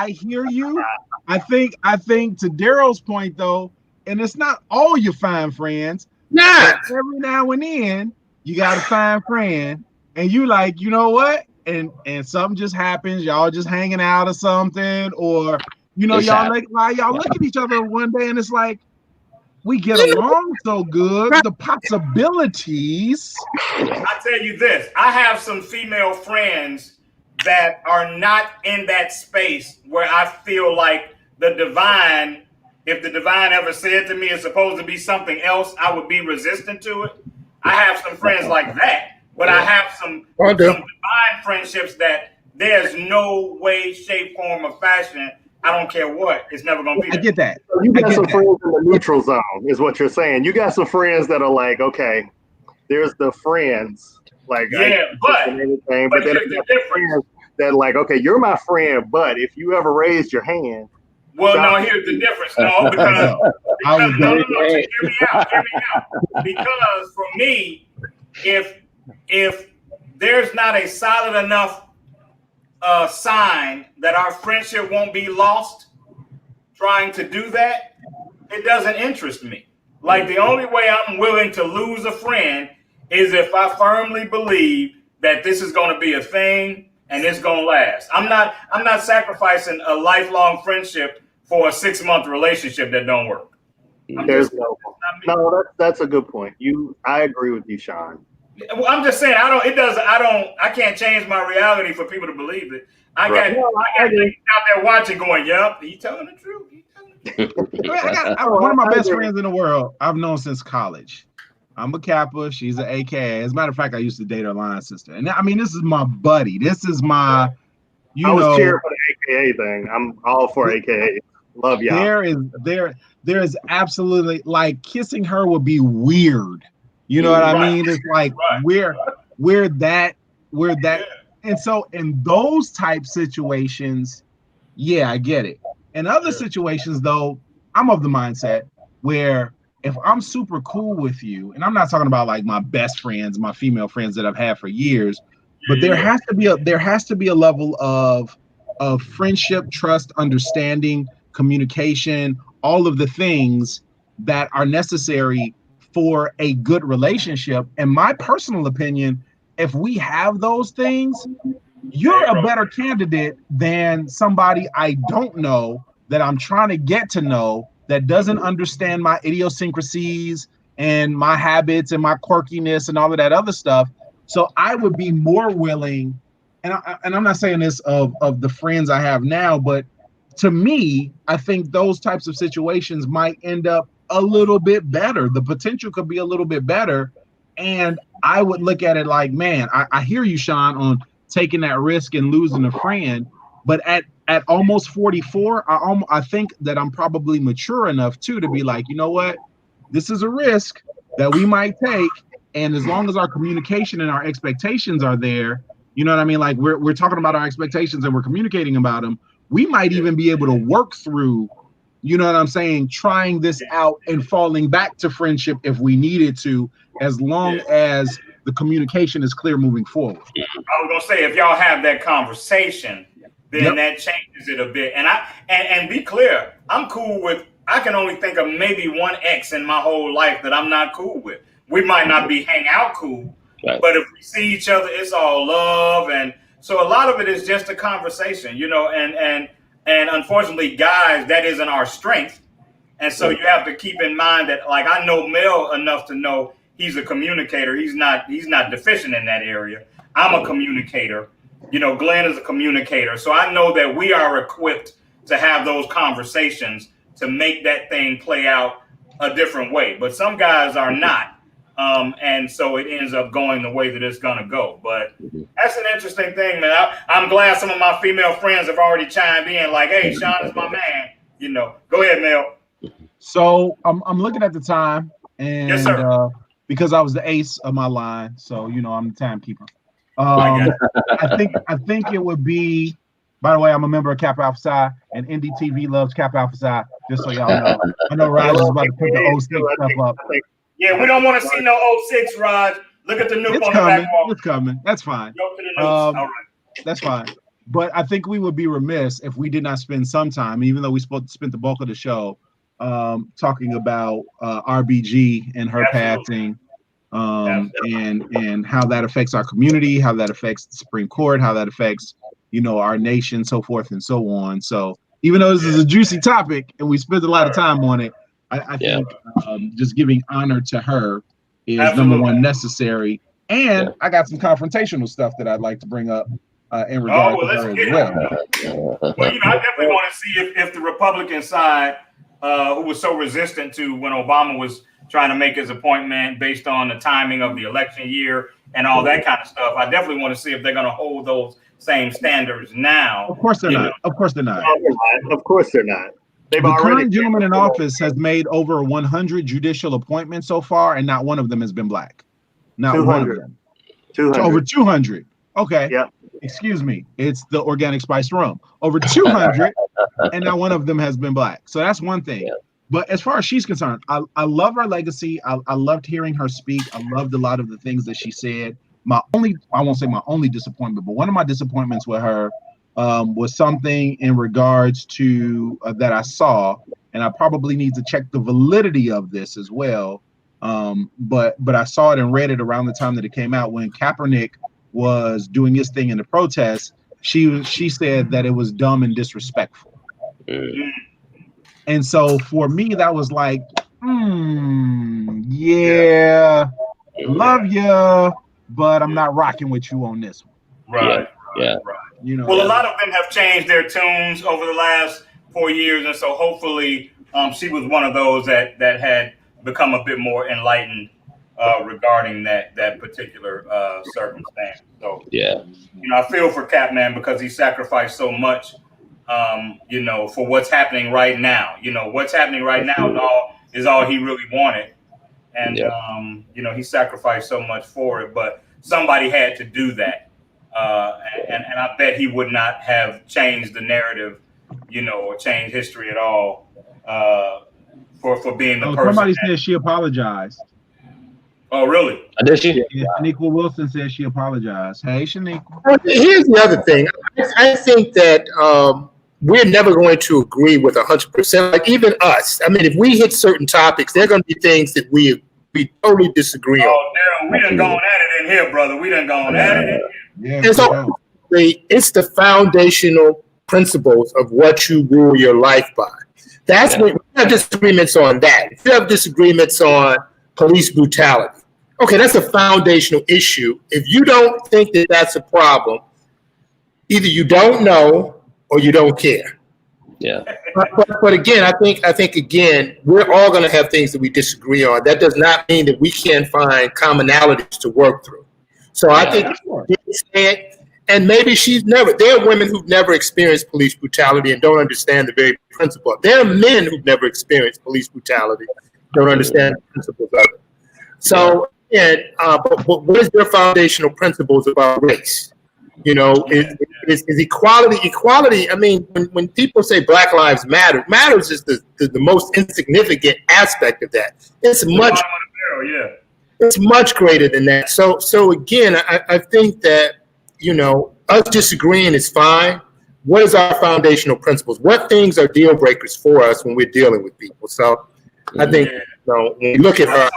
hear you. I think to Daryl's point though, and it's not all your fine friends. Nah. Every now and then you got a fine friend, and you like, you know what? And something just happens. Y'all just hanging out or something, or y'all look at each other one day and it's like, we get along so good. The possibilities. I tell you this, I have some female friends that are not in that space where I feel like the divine, if the divine ever said to me it's supposed to be something else, I would be resistant to it. I have some friends like that, but I have some divine friendships that there's no way, shape, form, or fashion. I don't care what. It's never going to be. I get that. So you got some friends in the neutral zone, is what you're saying. You got some friends that are like, okay, there's the friends, like but then there's the difference. That like, okay, you're my friend, but if you ever raised your hand, no, here's the difference. No, because hear me out. Because for me, if there's not a solid enough sign that our friendship won't be lost trying to do that, it doesn't interest me. Like the only way I'm willing to lose a friend is if I firmly believe that this is going to be a thing and it's going to last. I'm not sacrificing a lifelong friendship for a 6-month relationship that don't work. That's a good point. I agree with you, Sean. I'm just saying I can't change my reality for people to believe it. I got niggas out there watching going, yup, he telling the truth. I got one of my best friends in the world I've known since college. I'm a Kappa, she's an AKA. As a matter of fact, I used to date her line sister. And I mean, this is my buddy. This is my, I was cheering for the AKA thing. I'm all for AKA. Love y'all. There is absolutely, like, kissing her would be weird. You know what I mean? It's like we're that. And so in those type situations, yeah, I get it. In other situations, though, I'm of the mindset where if I'm super cool with you, and I'm not talking about like my best friends, my female friends that I've had for years, but there has to be a level of friendship, trust, understanding, communication, all of the things that are necessary for a good relationship. In my personal opinion, if we have those things, you're a better candidate than somebody I don't know that I'm trying to get to know that doesn't understand my idiosyncrasies and my habits and my quirkiness and all of that other stuff. So I would be more willing, and I'm not saying this of the friends I have now, but to me, I think those types of situations might end up a little bit better. The potential could be a little bit better. And I would look at it like, man, I hear you, Sean, on taking that risk and losing a friend. But at almost 44, I think that I'm probably mature enough too to be like, you know what, this is a risk that we might take. And as long as our communication and our expectations are there, you know what I mean? Like we're talking about our expectations and we're communicating about them. We might even be able to work through, you know what I'm saying, trying this out and falling back to friendship if we needed to, as long as the communication is clear moving forward. I was gonna say, if y'all have that conversation, then that changes it a bit. And be clear, I'm cool with, I can only think of maybe one ex in my whole life that I'm not cool with. We might not be hang out cool, but if we see each other, it's all love. And so a lot of it is just a conversation, you know, and unfortunately, guys, that isn't our strength. And so you have to keep in mind that, like, I know Mel enough to know he's a communicator. He's not deficient in that area. I'm a communicator. You know, Glenn is a communicator. So I know that we are equipped to have those conversations to make that thing play out a different way. But some guys are not. And so it ends up going the way that it's going to go. But that's an interesting thing, man. I'm glad some of my female friends have already chimed in like, hey, Sean is my man. You know, go ahead, Mel. So I'm looking at the time, and Yes, sir. Because I was the ace of my line, so you know I'm the timekeeper. I think it would be. By the way, I'm a member of Kappa Alpha Psi, and NDTV loves Kappa Alpha Psi. Just so y'all know, I know Raj is about to put the 06 stuff up. Yeah, we don't want to see no 06, Raj. Look at the nuke on the back wall. It's coming. That's fine. Go to the nukes. All right. That's fine. But I think we would be remiss if we did not spend some time, even though we spent the bulk of the show, talking about RBG and her passing, and how that affects our community, how that affects the Supreme Court, how that affects, you know, our nation, so forth and so on. So even though this is a juicy topic and we spent a lot of time on it, I think just giving honor to her is number one necessary. And I got some confrontational stuff that I'd like to bring up in regard to her as well. Well, you know, I definitely want to see if the Republican side, who was so resistant to when Obama was trying to make his appointment based on the timing of the election year and all that kind of stuff, I definitely want to see if they're going to hold those same standards now. Of course they're not. Of course they're not. Of course they're not. The current gentleman in office has made over 100 judicial appointments so far, and not one of them has been black. Not 200. One of them. 200. So over 200. Okay. Yeah. Excuse me. It's the organic spiced rum. Over 200, and not one of them has been black. So that's one thing. Yeah. But as far as she's concerned, I love her legacy. I loved hearing her speak. I loved a lot of the things that she said. I won't say my only disappointment, but one of my disappointments with her was something in regards to that I saw, and I probably need to check the validity of this as well. But I saw it and read it around the time that it came out when Kaepernick was doing his thing in the protest. She said that it was dumb and disrespectful. And so for me, that was like, yeah, love you, but I'm not rocking with you on this one. Right. Yeah. Right. You know. Well, a lot of them have changed their tunes over the last 4 years, and so hopefully, she was one of those that had become a bit more enlightened regarding that particular circumstance. So you know, I feel for Capman because he sacrificed so much. You know, for what's happening right now. You know, what's happening right now is all he really wanted. And, you know, he sacrificed so much for it, but somebody had to do that. And I bet he would not have changed the narrative, you know, or changed history at all for being the person. Somebody said she apologized. Oh, really? Did she? Yeah, Shaniqua Wilson said she apologized. Hey, Shaniqua. Here's the other thing. I think that we're never going to agree with 100%. Like even us. I mean, if we hit certain topics, there are going to be things that we totally disagree on. Oh, Daryl, we done gone at it in here, brother. We done gone at it in here. Yeah, and so it's the foundational principles of what you rule your life by. That's when we have disagreements on that. If you have disagreements on police brutality, okay, that's a foundational issue. If you don't think that that's a problem, either you don't know or you don't care. Yeah. But again, I think again, we're all going to have things that we disagree on. That does not mean that we can't find commonalities to work through. So I think, and maybe there are women who've never experienced police brutality and don't understand the very principle. There are men who've never experienced police brutality, don't understand the principles of it. So, but what is their foundational principles about race? You know, is equality. Equality. I mean, when people say Black Lives Matter, matters is the most insignificant aspect of that. It's much greater than that. So again, I think that, you know, us disagreeing is fine. What is our foundational principles? What things are deal breakers for us when we're dealing with people? So I think, you know, when we look at her,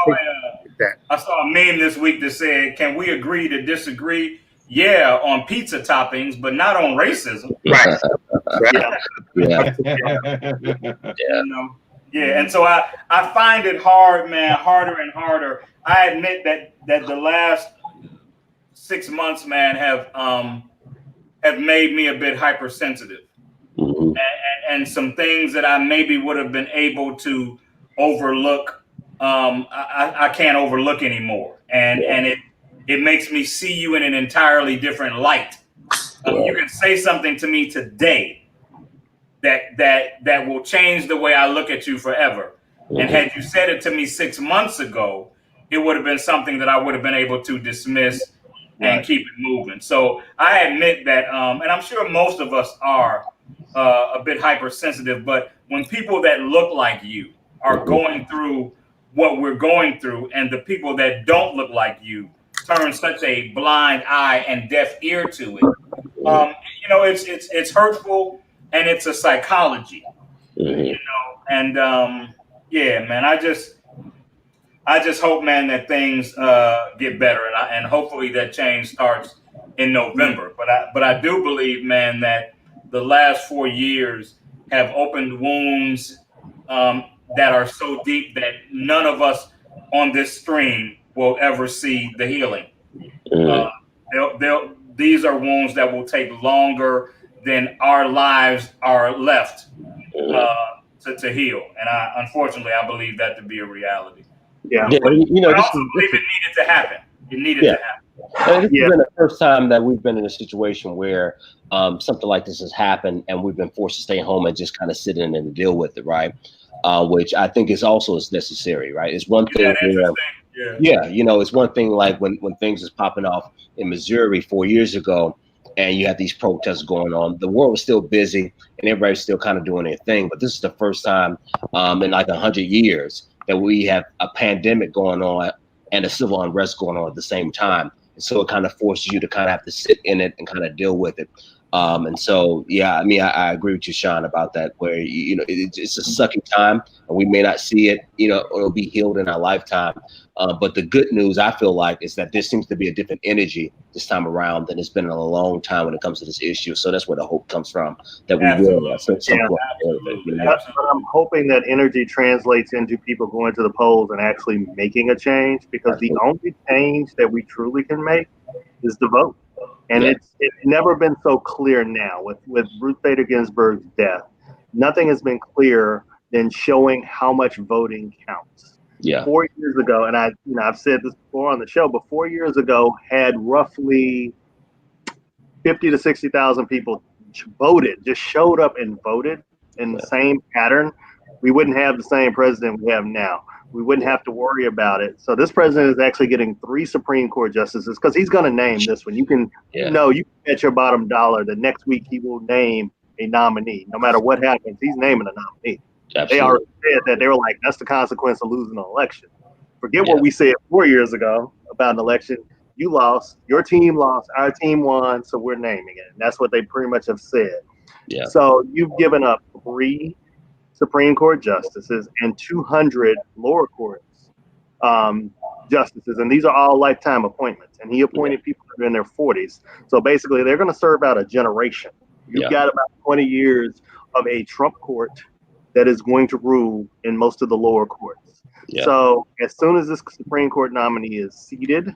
I saw a meme this week that said, "Can we agree to disagree? Yeah, on pizza toppings, but not on racism." Right. You know? Yeah, and so I find it hard, man, harder and harder. I admit that the last 6 months, man, have made me a bit hypersensitive, and some things that I maybe would have been able to overlook I can't overlook anymore, and it makes me see you in an entirely different light. You can say something to me today that will change the way I look at you forever. And had you said it to me 6 months ago, it would have been something that I would have been able to dismiss and keep it moving. So I admit that, and I'm sure most of us are a bit hypersensitive, but when people that look like you are going through what we're going through, and the people that don't look like you turn such a blind eye and deaf ear to it, it's hurtful, and it's a psychology, and yeah, man, I just hope, man, that things get better, and hopefully that change starts in November. But I do believe, man, that the last 4 years have opened wounds that are so deep that none of us on this stream will ever see the healing. These are wounds that will take longer than our lives are left to heal, and unfortunately I believe that to be a reality. Yeah, but I also believe it needed to happen. It needed to happen. This has been the first time that we've been in a situation where something like this has happened, and we've been forced to stay home and just kind of sit in and deal with it, right? Which I think is also as necessary, right? It's one thing. It's one thing like when things is popping off in Missouri 4 years ago, and you had these protests going on. The world was still busy, and everybody's still kind of doing their thing. But this is the first time in like 100 years that we have a pandemic going on and a civil unrest going on at the same time. And so it kind of forces you to kind of have to sit in it and kind of deal with it. And so, yeah, I mean, I agree with you, Sean, about that, where, it's a sucking time, and we may not see it, or it'll be healed in our lifetime. But the good news, I feel like, is that there seems to be a different energy this time around than it's been in a long time when it comes to this issue. So that's where the hope comes from, that we will at some point. But I'm hoping that energy translates into people going to the polls and actually making a change, because the only change that we truly can make is the vote. And it's never been so clear now with Ruth Bader Ginsburg's death. Nothing has been clearer than showing how much voting counts. 4 years ago, and I've said this before on the show, but 4 years ago had roughly 50 to 60,000 people voted, just showed up and voted in the same pattern. We wouldn't have the same president we have now. We wouldn't have to worry about it. So this president is actually getting 3 Supreme Court justices, because he's going to name this one. You can you can bet your bottom dollar that next week he will name a nominee. No matter what happens, he's naming a nominee. Absolutely. They already said that. They were like, that's the consequence of losing an election. Forget what we said 4 years ago about an election. You lost, your team lost, our team won, so we're naming it. And that's what they pretty much have said. So you've given up 3 Supreme Court justices and 200 lower courts justices, and these are all lifetime appointments. And he appointed people that are in their 40s. So basically, they're going to serve out a generation. You've got about 20 years of a Trump court that is going to rule in most of the lower courts. So as soon as this Supreme Court nominee is seated,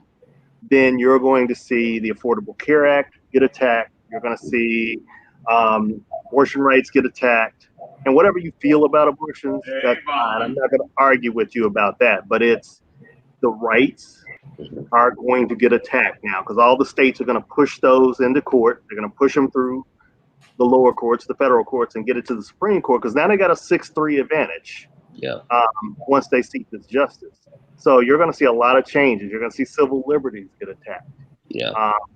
then you're going to see the Affordable Care Act get attacked. You're going to see abortion rights get attacked. And whatever you feel about abortions, that's fine. I'm not going to argue with you about that. But it's the rights are going to get attacked now, because all the states are going to push those into court. They're going to push them through the lower courts, the federal courts, and get it to the Supreme Court, because now they got a 6-3 advantage once they seat this justice. So you're going to see a lot of changes. You're going to see civil liberties get attacked.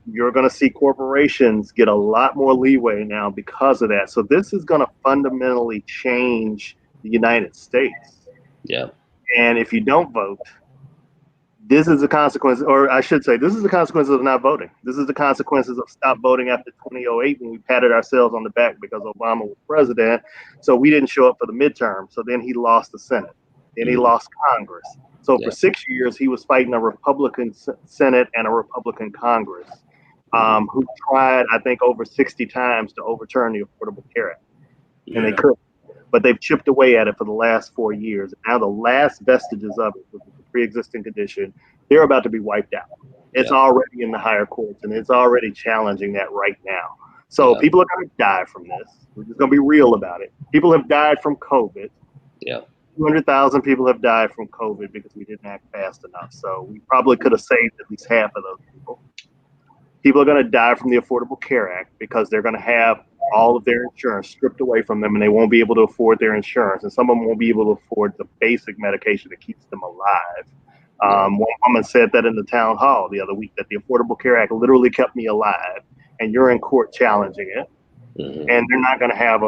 You're going to see corporations get a lot more leeway now because of that. So this is going to fundamentally change the United States. And if you don't vote, this is the consequence, or I should say, this is the consequence of not voting. This is the consequences of stop voting after 2008, when we patted ourselves on the back because Obama was president. So we didn't show up for the midterm. So then he lost the Senate. Then he lost Congress. So for 6 years, he was fighting a Republican Senate and a Republican Congress, who tried, I think, over 60 times to overturn the Affordable Care Act. And they couldn't. But they've chipped away at it for the last 4 years. Now the last vestiges of it, which is the pre-existing condition, they're about to be wiped out. It's already in the higher courts, and it's already challenging that right now. So people are going to die from this. We're just going to be real about it. People have died from COVID. 200,000 people have died from COVID because we didn't act fast enough. So we probably could have saved at least half of those people. People are going to die from the Affordable Care Act because they're going to have all of their insurance stripped away from them, and they won't be able to afford their insurance. And some of them won't be able to afford the basic medication that keeps them alive. One woman said that in the town hall the other week, that the Affordable Care Act literally kept me alive, and you're in court challenging it. And they're not going to have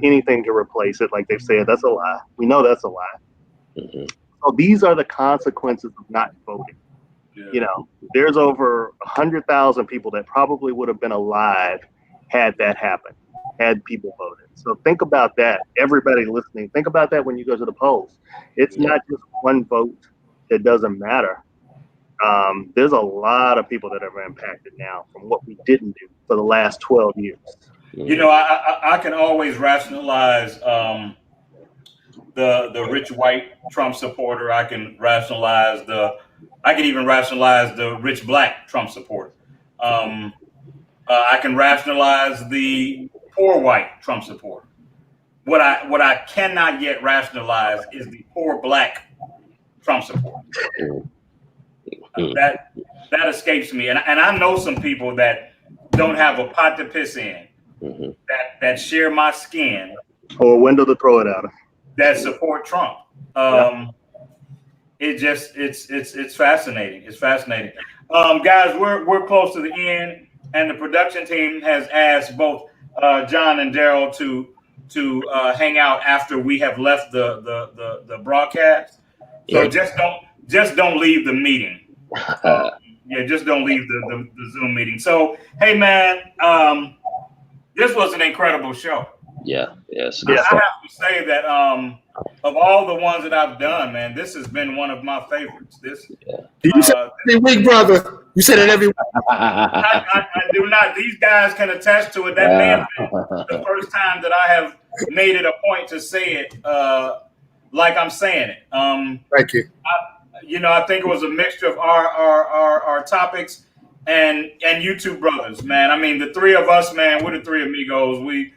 anything to replace it. Like they've said, that's a lie. We know that's a lie. So these are the consequences of not voting. Yeah. You know, there's over 100,000 people that probably would have been alive had that happened, had people voted. So think about that. Everybody listening, think about that when you go to the polls. It's not just one vote that doesn't matter. There's a lot of people that are impacted now from what we didn't do for the last 12 years. You know, I can always rationalize the rich white Trump supporter. I can even rationalize the rich black Trump supporter. I can rationalize the poor white Trump supporter. What I cannot yet rationalize is the poor black Trump supporter. That escapes me, and I know some people that don't have a pot to piss in. That share my skin, or a window to throw it out of, that support Trump. It's fascinating. It's fascinating. Guys, we're close to the end, and the production team has asked both John and Daryl to hang out after we have left the broadcast. So just don't leave the meeting. Just don't leave the Zoom meeting. So hey man, this was an incredible show. Yes. I have to say that of all the ones that I've done, man, this has been one of my favorites. You said it every week, brother. You said it every week. I do not. These guys can attest to it. That may have been the first time that I have made it a point to say it like I'm saying it. Thank you. I think it was a mixture of our topics and you two brothers, man. I mean, the three of us, man, we're the three amigos. We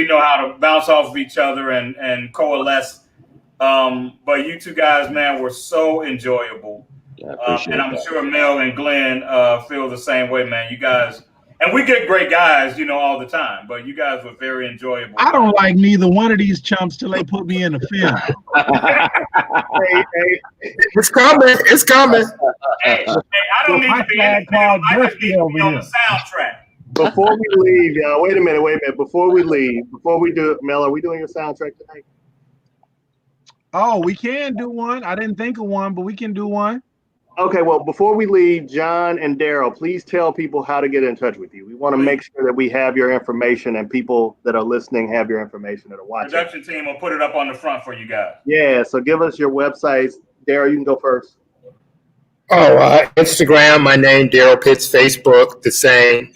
know how to bounce off of each other and coalesce. But you two guys, man, were so enjoyable. And I'm sure Mel and Glenn feel the same way, man. You guys, and we get great guys, all the time, but you guys were very enjoyable. I don't like neither one of these chumps till they put me in the film. Hey, it's coming. It's coming. Hey, I don't need to be in the film. I just need to be on the soundtrack. Before we leave, y'all, wait a minute. Before we do, Mel, are we doing your soundtrack tonight? Oh, we can do one. I didn't think of one, but we can do one. Okay, well, before we leave, John and Daryl, please tell people how to get in touch with you. We want to make sure that we have your information and people that are listening have your information that are watching. Production team will put it up on the front for you guys. Yeah, so give us your websites. Daryl, you can go first. Instagram, my name, Daryl Pitts. Facebook, the same.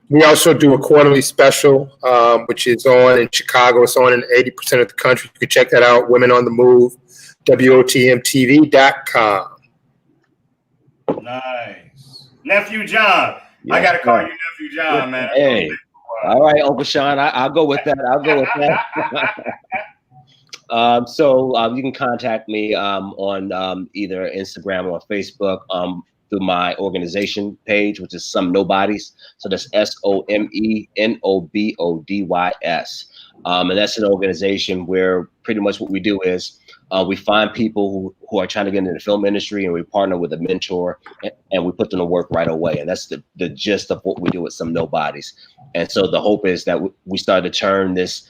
We also do a quarterly special, which is on in Chicago. It's on in 80% of the country. You can check that out, Women on the Move, WOTMTV.com. Nice. Nephew John. I got to call you Nephew John, man. Hey. All right, Uncle Sean. I'll go with that. So you can contact me on either Instagram or Facebook through my organization page, which is Some Nobodies. So that's SOMENOBODYS. And that's an organization where pretty much what we do is we find people who are trying to get into the film industry, and we partner with a mentor and we put them to work right away. And that's the gist of what we do with Some Nobodies. And so the hope is that we start to turn this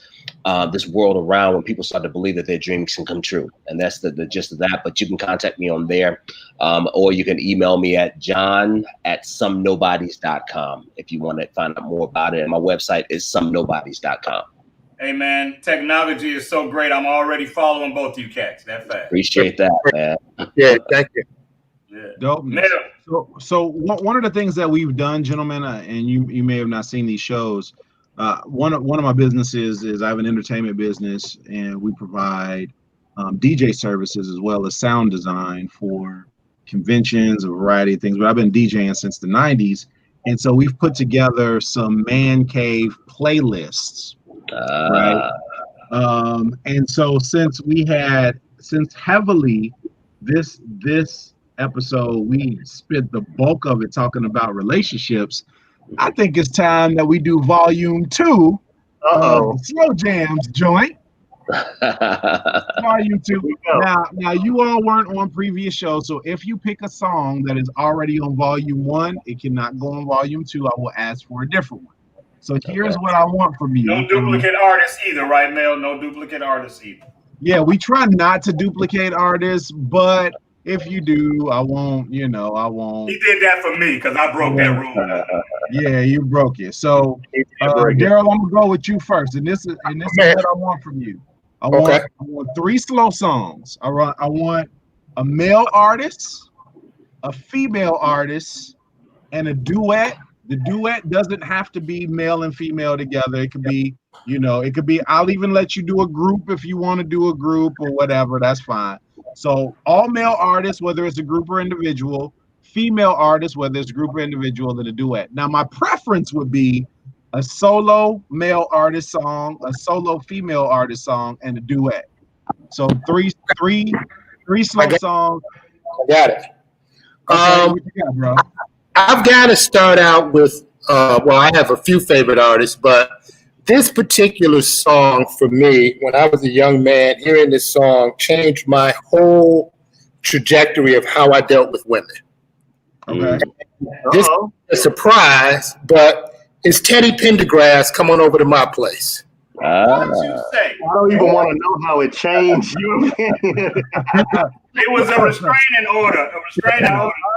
world around when people start to believe that their dreams can come true. And that's the gist of that. But you can contact me on there, or you can email me at john@somenobodies.com if you want to find out more about it. And my website is somenobodies.com. Hey, man, technology is so great. I'm already following both you cats. That fast. Appreciate that, man. Yeah, thank you. Yeah. Dope. So one of the things that we've done, gentlemen, and you may have not seen these shows, one of my businesses is I have an entertainment business, and we provide DJ services as well as sound design for conventions, a variety of things. But I've been DJing since the 90s, and so we've put together some man cave playlists, right? And so since heavily this episode we spent the bulk of it talking about relationships, I think it's time that we do volume 2 of the Slow Jams joint. Volume 2. Now you all weren't on previous shows, so if you pick a song that is already on volume 1, it cannot go on volume 2. I will ask for a different one. So here's what I want from you. No duplicate artists either, right, Mel? No duplicate artists either. Yeah, we try not to duplicate artists, but if you do, I won't. He did that for me because I broke that rule. Yeah, you broke it. So, Daryl, I'm gonna go with you first, and this is what I want from you. I want 3 slow songs. I want a male artist, a female artist, and a duet. The duet doesn't have to be male and female together. It could be, I'll even let you do a group if you want to do a group or whatever. That's fine. So all male artists, whether it's a group or individual, female artists, whether it's a group or individual, then a duet. Now, my preference would be a solo male artist song, a solo female artist song, and a duet. So three slow songs. I got it. What you got, bro? I've got to start out with, I have a few favorite artists, but this particular song for me, when I was a young man, hearing this song changed my whole trajectory of how I dealt with women. Okay. This is a surprise, but it's Teddy Pendergrass, Come On Over to My Place. What did you say? I don't even want to know how it changed. It was a restraining order.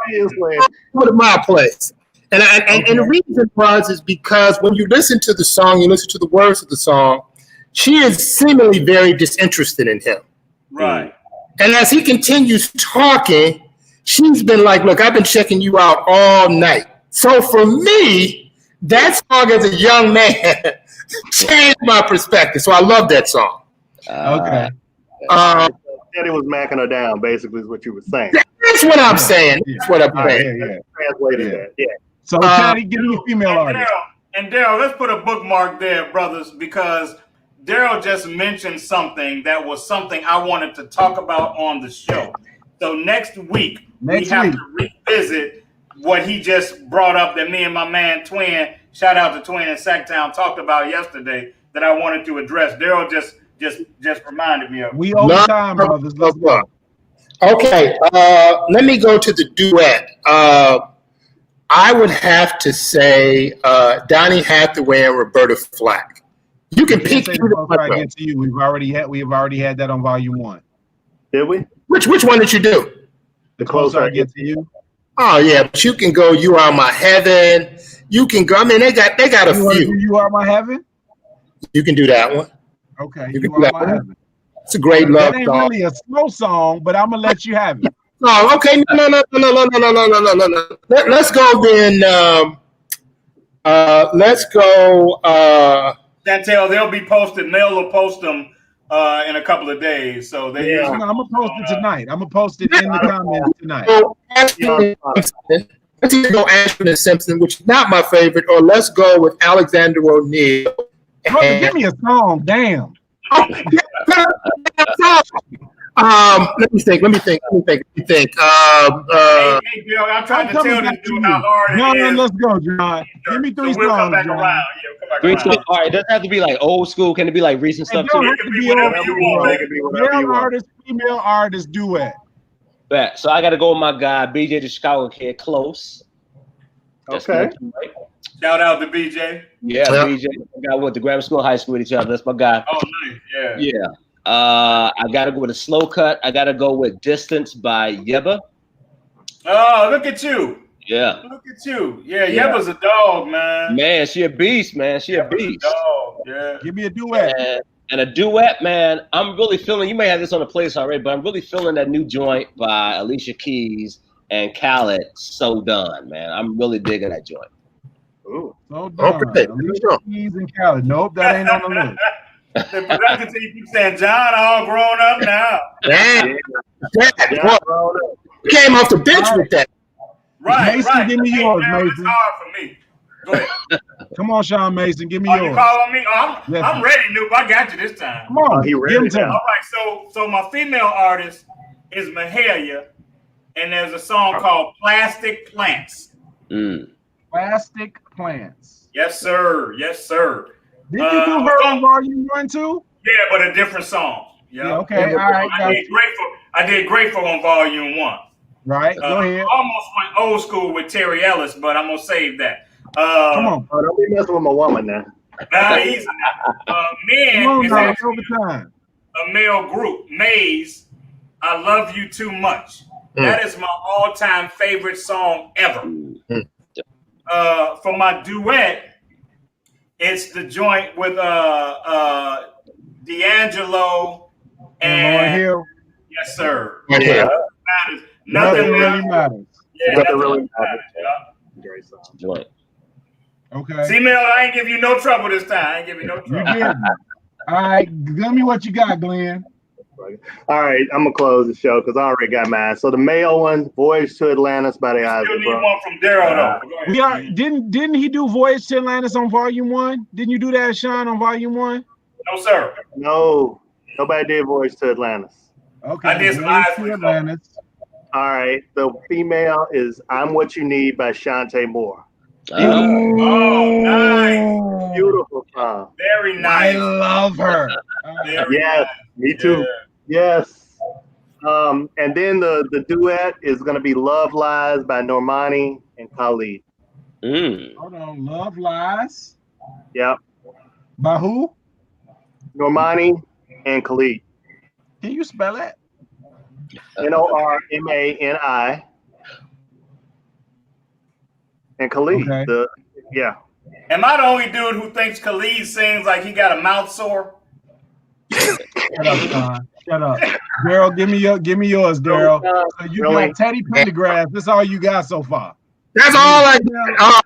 Obviously, over to my place. And the reason was is because when you listen to the song, you listen to the words of the song, she is seemingly very disinterested in him. Right. And as he continues talking, she's been like, look, I've been checking you out all night. So for me, that song as a young man changed my perspective. So I love that song. Okay. Teddy was macking her down, basically, is what you were saying. That's what I'm saying. That's what I'm saying. Yeah. Translated that. Yeah. So Teddy, give me a female artist. And Daryl, let's put a bookmark there, brothers, because Daryl just mentioned something that was something I wanted to talk about on the show. So next week, we have to revisit what he just brought up that me and my man Twin, shout out to Twin in Sacktown, talked about yesterday that I wanted to address. Daryl just reminded me of. We owe time, brothers. Let's go. Okay, let me go to the duet. I would have to say Donny Hathaway and Roberta Flack. You can pick either one. We've already had that on volume 1. Did we? Which one did you do? The Closer I Get to You. Oh yeah, but you can go You Are My Heaven. You can go. I mean, they got a few. You Are My Heaven. You can do that one. Okay. You Are My Heaven. It's a great love song. That ain't really a slow song, but I'm gonna let you have it. Oh, okay. No. Let's go then. Let's go. Chantel, they'll be posted. Mel will post them in a couple of days. So I'm gonna post it tonight. I'm gonna post it in the comments tonight. Let's either go Ashford and Simpson, which is not my favorite, or let's go with Alexander O'Neal. Brother, give me a song. Damn. Let me think. Hey, Bill, I'm trying to tell this dude how hard it is. Let's go, John. Give me 3 songs. We'll come back around. All right, it doesn't have to be like old school. Can it be like recent stuff too? It can be whatever you want. Male artist, female artist, duet. Bet. So I got to go with my guy, BJ the Chicago kid, Close. Okay. Shout out to BJ. Yeah, BJ. I went to grammar school, high school with each other. That's my guy. Oh, nice. Yeah. Yeah. I got to go with a slow cut. I got to go with Distance by Yebba. Oh, look at you. Yeah. Look at you. Yeah, Yebba's a dog, man. Man, she a beast, man. She a beast. Dog. Yeah. Give me a duet. And a duet, man. I'm really feeling, you may have this on the playlist already, but I'm really feeling that new joint by Alicia Keys and Khaled, So Done, man. I'm really digging that joint. Ooh. So Done. Okay. Alicia Keys and Khaled. Nope, that ain't on the list. The production team keeps saying, John, all grown up now. Damn. Came off the bench with that. Right, Mason, right. give me yours, It's Mason. hard for me. Go ahead. Come on, Sean Mason, give me You yours. calling me? I'm ready, Noob. I got you this time. Come on, he give ready him to now. me. All right, so my female artist is Mahalia, and there's a song called Plastic Plants. Plastic Plants. Yes, sir. Yes, sir. Did you do her on Volume 1 too? Yeah, but a different song. Yep. Yeah, okay, all right. I did Grateful on Volume 1. Right, go ahead. Almost went old school with Terry Ellis, but I'm gonna save that. Come on. Oh, don't be messing with my woman now. Men is actually overtime. a male group. Maze, I Love You Too Much. That is my all-time favorite song ever. For my duet, it's the joint with D'Angelo and Hill. Yes, sir. Yeah. Nothing really matters. Yeah, Nothing really matters. Yeah. Great song. Joint. Okay. See, Mel, I ain't give you no trouble this time. I ain't give you no trouble. You did. All right, tell me what you got, Glenn. All right, I'm gonna close the show because I already got mine. So the male one, Voyage to Atlantis by the Isley Still need Brothers. one from Daryl though. We are didn't he do Voyage to Atlantis on Volume 1? Didn't you do that, Sean, on Volume 1? No, sir. No, nobody did Voyage to Atlantis. Okay. I did some Voyage Isley to Atlantis. All right, the female is I'm What You Need by Shantae Moore. Oh, nice. Beautiful song. Very I nice. love her. Very Yes, me too. Yeah. Yes. And then the duet is gonna be Love Lies by Normani and Khalid. Hold on. Love Lies. Yep. By who? Normani and Khalid. Can you spell it? Normani and Khalid. Okay. Yeah. Am I the only dude who thinks Khalid sings like he got a mouth sore? Shut up, Sean. Shut up. Daryl, give me yours, Daryl. So you got Teddy Pendergrass. That's all you got so far. That's all I got.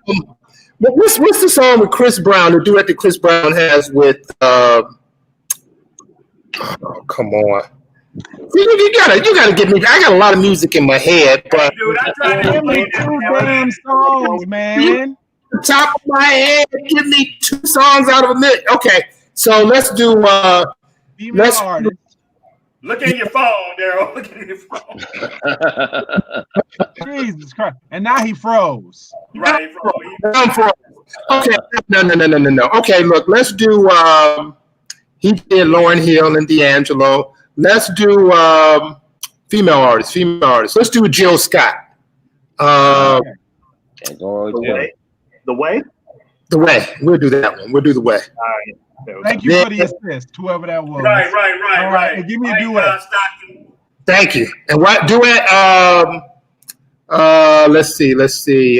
What's the song with Chris Brown, the duet that Chris Brown has with oh, come on. You gotta give me. I got a lot of music in my head, but Dude, I tried to Give me two damn songs, man. top of my head, give me 2 songs out of a minute. Okay, so let's do Female artist. Look at your phone, Daryl. Look at your phone. Jesus Christ. And now he froze. Right, Okay, no. Okay, look, let's do he did Lauryn Hill and D'Angelo. Let's do female artists. Let's do Jill Scott. The Way? The Way. We'll do that one. We'll do The Way. All right. Thank you for the assist, whoever that was. Right. All right, and give me a duet. Thank you. And what duet? Let's see.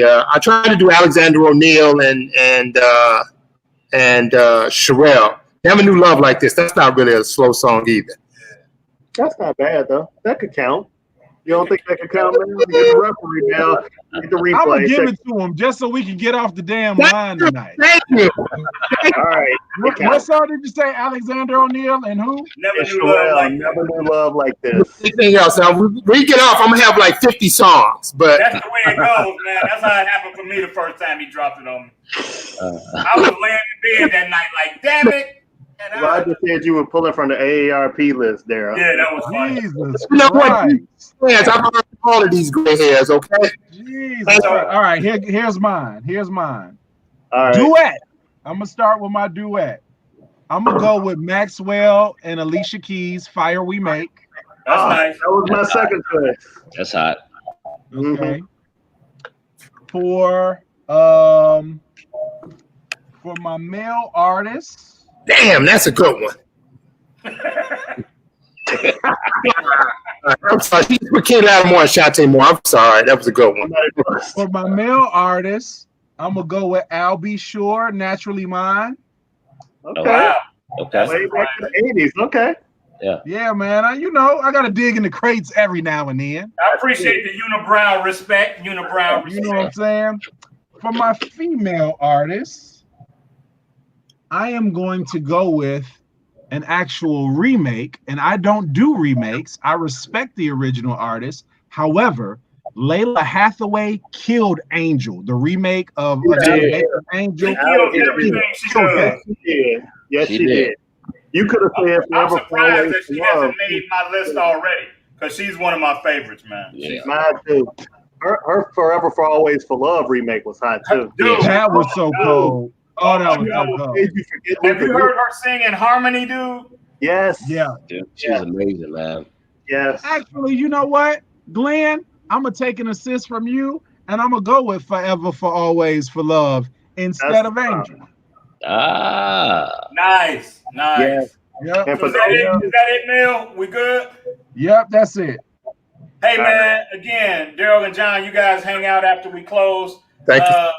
I tried to do Alexander O'Neal and Sherelle. Never Knew Love Like This. That's not really a slow song either. That's not bad though. That could count. You don't think that could count, man? Get the referee now. Get the replay. I'm gonna give it to him just so we can get off the damn line tonight. Thank you. All right. What song did you say? Alexander O'Neal and who? Never Knew Love Like This. Anything else? Now, we get off, I'm gonna have like 50 songs, but that's the way it goes, man. That's how it happened for me the first time he dropped it on me. I was laying in bed that night, like, damn it. Roger said you were pulling from the AARP list, Daryl. Yeah, that was funny. Jesus you know what? Christ. Yes, I've heard all of these gray hairs. Okay. Jesus Christ. All right, here's mine. All right. Duet. I'm gonna start with my duet. I'm gonna go with Maxwell and Alicia Keys. Fire We Make. That's nice. That was my second choice. That's hot. Okay. For my male artists. Damn, that's a good one. I'm sorry. We can't have more Shantae Moore. I'm sorry. That was a good one. For my male artists, I'm gonna go with Al B. Sure, Naturally Mine. Okay. Oh, wow. Okay. Way back to the 80s. Okay. Yeah, man. I gotta dig in the crates every now and then. I appreciate the unibrow respect. You know what I'm saying? For my female artists, I am going to go with an actual remake, and I don't do remakes. I respect the original artist. However, Layla Hathaway killed Angel, the remake of Angel. She killed everything she does. Yes, she did. You could have said I'm Forever for Always surprised that she for hasn't Love. made my list already because she's one of my favorites, man. Yeah. Mine too. Her Forever for Always for Love remake was hot too. Dude, That was so cold. Oh, that was so cold. Made you forget have you heard her sing in harmony, dude? Yes. Yeah. Dude, she's amazing, man. Yes. Actually, you know what, Glenn? I'm gonna take an assist from you, and I'm gonna go with Forever for Always for Love instead of Angel. Nice. Yes. Yep. And So is that it, Neil? We good? Yep, that's it. Hey, man, again, Daryl and John, you guys hang out after we close. Thank you.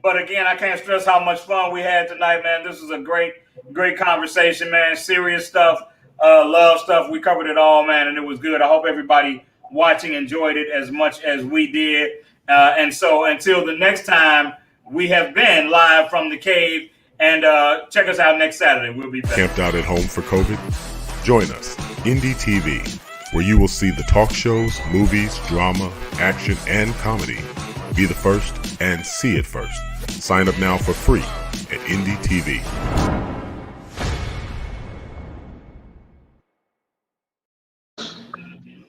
But again, I can't stress how much fun we had tonight, man. This was a great conversation, man. Serious stuff, love stuff. We covered it all, man, and it was good. I hope everybody watching enjoyed it as much as we did. And so until the next time, we have been live from the cave. And check us out next Saturday. We'll be back. Camped out at home for COVID? Join us, Indie TV, where you will see the talk shows, movies, drama, action, and comedy. Be the first and see it first. Sign up now for free at Indie TV.